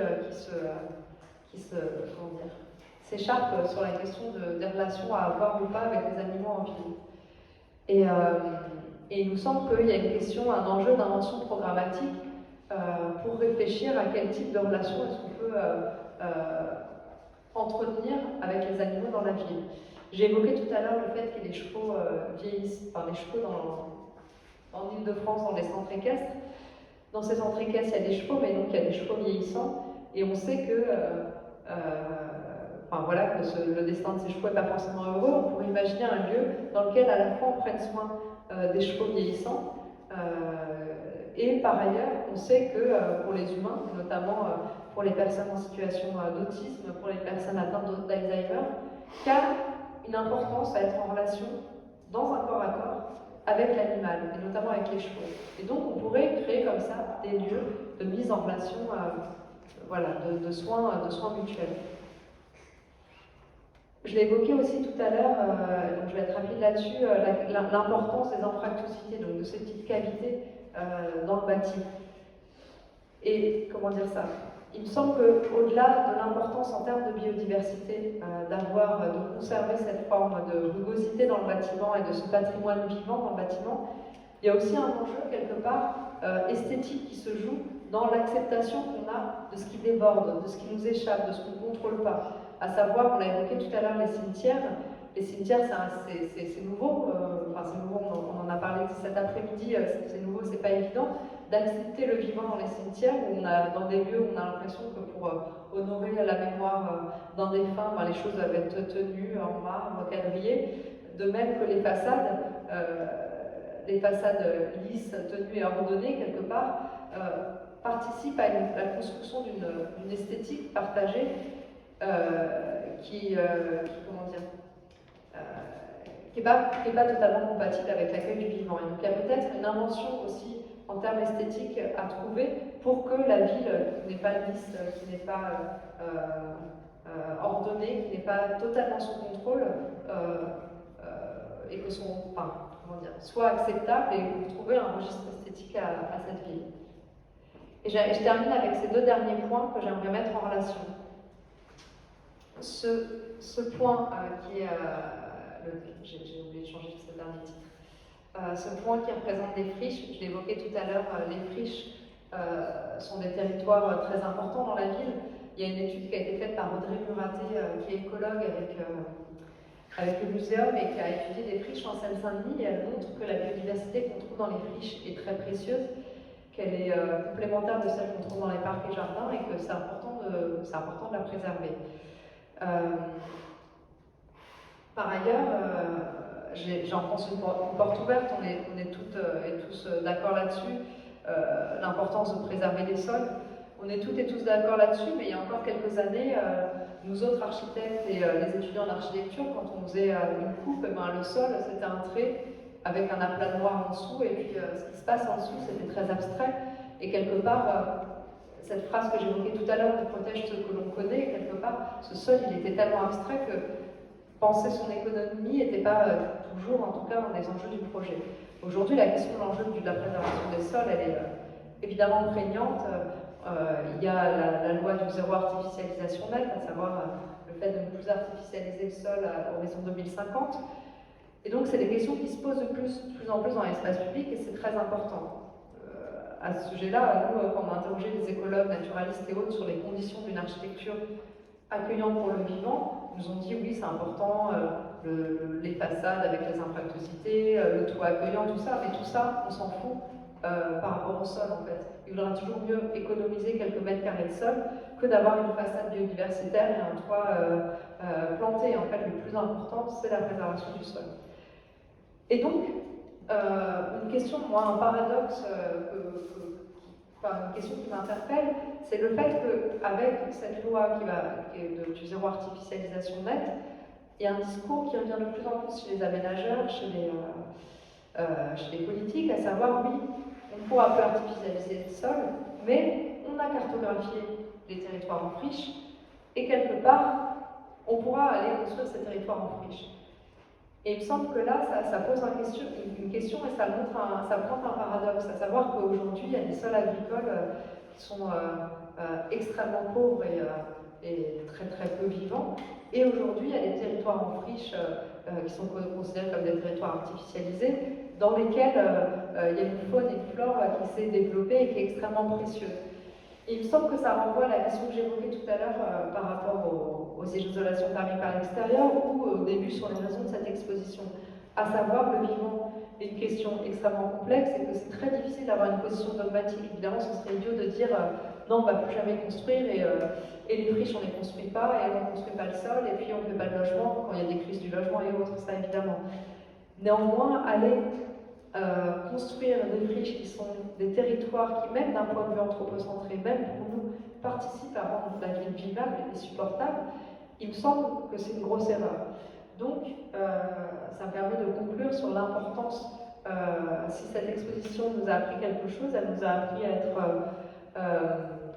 qui s'écharpe sur la question des relations à avoir ou pas avec les animaux en ville. Et il nous semble qu'il y a une question, un enjeu d'invention programmatique pour réfléchir à quel type de relation est-ce qu'on peut entretenir avec les animaux dans la ville. J'ai évoqué tout à l'heure le fait que les chevaux vieillissent, enfin les chevaux en Ile-de-France, dans les centres équestres. Dans ces centres équestres, il y a des chevaux, mais donc il y a des chevaux vieillissants, et on sait que, le destin de ces chevaux n'est pas forcément heureux. On pourrait imaginer un lieu dans lequel à la fois on prenne soin des chevaux vieillissants, et par ailleurs, on sait que pour les humains, notamment pour les personnes en situation d'autisme, pour les personnes atteintes d'Alzheimer, qu'il y a une importance à être en relation dans un corps à corps avec l'animal, et notamment avec les chevaux. Et donc on pourrait créer comme ça des lieux de mise en relation de soins mutuels. Je l'ai évoqué aussi tout à l'heure, donc je vais être rapide là-dessus, l'importance des anfractuosités, donc de ces petites cavités dans le bâti. Et comment dire ça? Il me semble qu'au-delà de l'importance en termes de biodiversité, de conserver cette forme de rugosité dans le bâtiment et de ce patrimoine vivant dans le bâtiment, Il y a aussi un enjeu, quelque part, esthétique qui se joue dans l'acceptation qu'on a de ce qui déborde, de ce qui nous échappe, de ce qu'on ne contrôle pas. À savoir, on l'a évoqué tout à l'heure, les cimetières. Les cimetières, c'est nouveau, enfin c'est nouveau, on en a parlé cet après-midi, c'est nouveau, c'est pas évident d'accepter le vivant dans les cimetières, où on a, dans des lieux où on a l'impression que pour honorer la mémoire d'un défunt, ben, les choses doivent être tenues en marbre, quadrillées, de même que les façades lisses, tenues et ordonnées, quelque part, participent à la construction d'une esthétique partagée comment dire, qui n'est pas totalement compatible avec l'accueil du vivant. Et donc il y a peut-être une invention aussi en termes esthétiques à trouver pour que la ville, qui n'est pas lisse, qui n'est pas ordonnée, qui n'est pas totalement sous contrôle, et que soit acceptable et pour trouver un registre esthétique à cette ville. Et je termine avec ces deux derniers points que j'aimerais mettre en relation. Ce point qui est... j'ai oublié de changer ce dernier titre. Ce point qui représente des friches, je l'évoquais tout à l'heure, les friches sont des territoires très importants dans la ville. Il y a une étude qui a été faite par Audrey Muraté, qui est écologue avec le muséum et qui a étudié des friches en Seine-Saint-Denis, et elle montre que la biodiversité qu'on trouve dans les friches est très précieuse, qu'elle est complémentaire de celle qu'on trouve dans les parcs et jardins, et que c'est important de la préserver. Par ailleurs, j'enfonce une porte ouverte, on est toutes et tous d'accord là-dessus, l'importance de préserver les sols. On est toutes et tous d'accord là-dessus, mais il y a encore quelques années, nous autres architectes et les étudiants d'architecture, quand on faisait une coupe, le sol c'était un trait avec un aplat noir en dessous, et puis ce qui se passe en dessous c'était très abstrait, et quelque part, cette phrase que j'évoquais tout à l'heure, on protège ce que l'on connaît, quelque part, ce sol il était tellement abstrait que penser son économie n'était pas toujours, en tout cas, un des enjeux du projet. Aujourd'hui, la question de l'enjeu de la préservation des sols, elle est évidemment prégnante. Il y a la loi du zéro artificialisation nette, à savoir le fait de ne plus artificialiser le sol à horizon 2050. Et donc, c'est des questions qui se posent de plus en plus dans l'espace public, et c'est très important. À ce sujet-là, nous, quand on a interrogé les écologues, naturalistes et autres sur les conditions d'une architecture accueillante pour le vivant, nous ont dit oui, c'est important, les façades avec les impactosités, le toit accueillant, tout ça, mais tout ça, on s'en fout par rapport au sol en fait. Il vaudra toujours mieux économiser quelques mètres carrés de sol que d'avoir une façade biodiversitaire et un toit planté. En fait, le plus important, c'est la préservation du sol. Et donc, une question, moi, un paradoxe, une question qui m'interpelle, c'est le fait qu'avec cette loi qui est du zéro artificialisation nette, il y a un discours qui revient de plus en plus chez les aménageurs, chez les politiques, à savoir, oui, on pourra plus artificialiser le sol, mais on a cartographié les territoires en friche, et quelque part, on pourra aller construire ces territoires en friche. Et il me semble que là, ça pose une question et ça montre un paradoxe, à savoir qu'aujourd'hui, il y a des sols agricoles qui sont extrêmement pauvres et très très peu vivants. Et aujourd'hui, il y a des territoires en friche qui sont considérés comme des territoires artificialisés, dans lesquels il y a une faune et une flore qui s'est développée et qui est extrêmement précieuse. Et il me semble que ça renvoie à la question que j'évoquais tout à l'heure par rapport aux isolations thermiques par l'extérieur, ou au début sur les raisons de cette exposition. À savoir, le vivant est une question extrêmement complexe et que c'est très difficile d'avoir une position dogmatique. Évidemment, ce serait idiot de dire non, on ne va plus jamais construire et les friches, on ne les construit pas et on ne construit pas le sol et puis on ne fait pas de logement quand il y a des crises du logement et autres, ça évidemment. Néanmoins, aller construire des friches qui sont des territoires qui, même d'un point de vue anthropocentré, même pour nous, participent à rendre la ville vivable et supportable, il me semble que c'est une grosse erreur. Donc, ça me permet de conclure sur l'importance, si cette exposition nous a appris quelque chose, elle nous a appris à être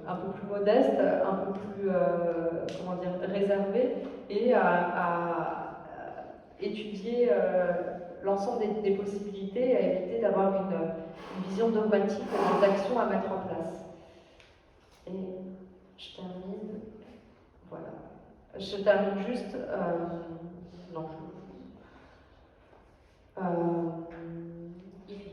un peu plus modeste, un peu plus réservé, et à étudier l'ensemble des possibilités, à éviter d'avoir une vision dogmatique des actions à mettre en place. Et je termine. Voilà. Je termine juste. Non. Il est 10.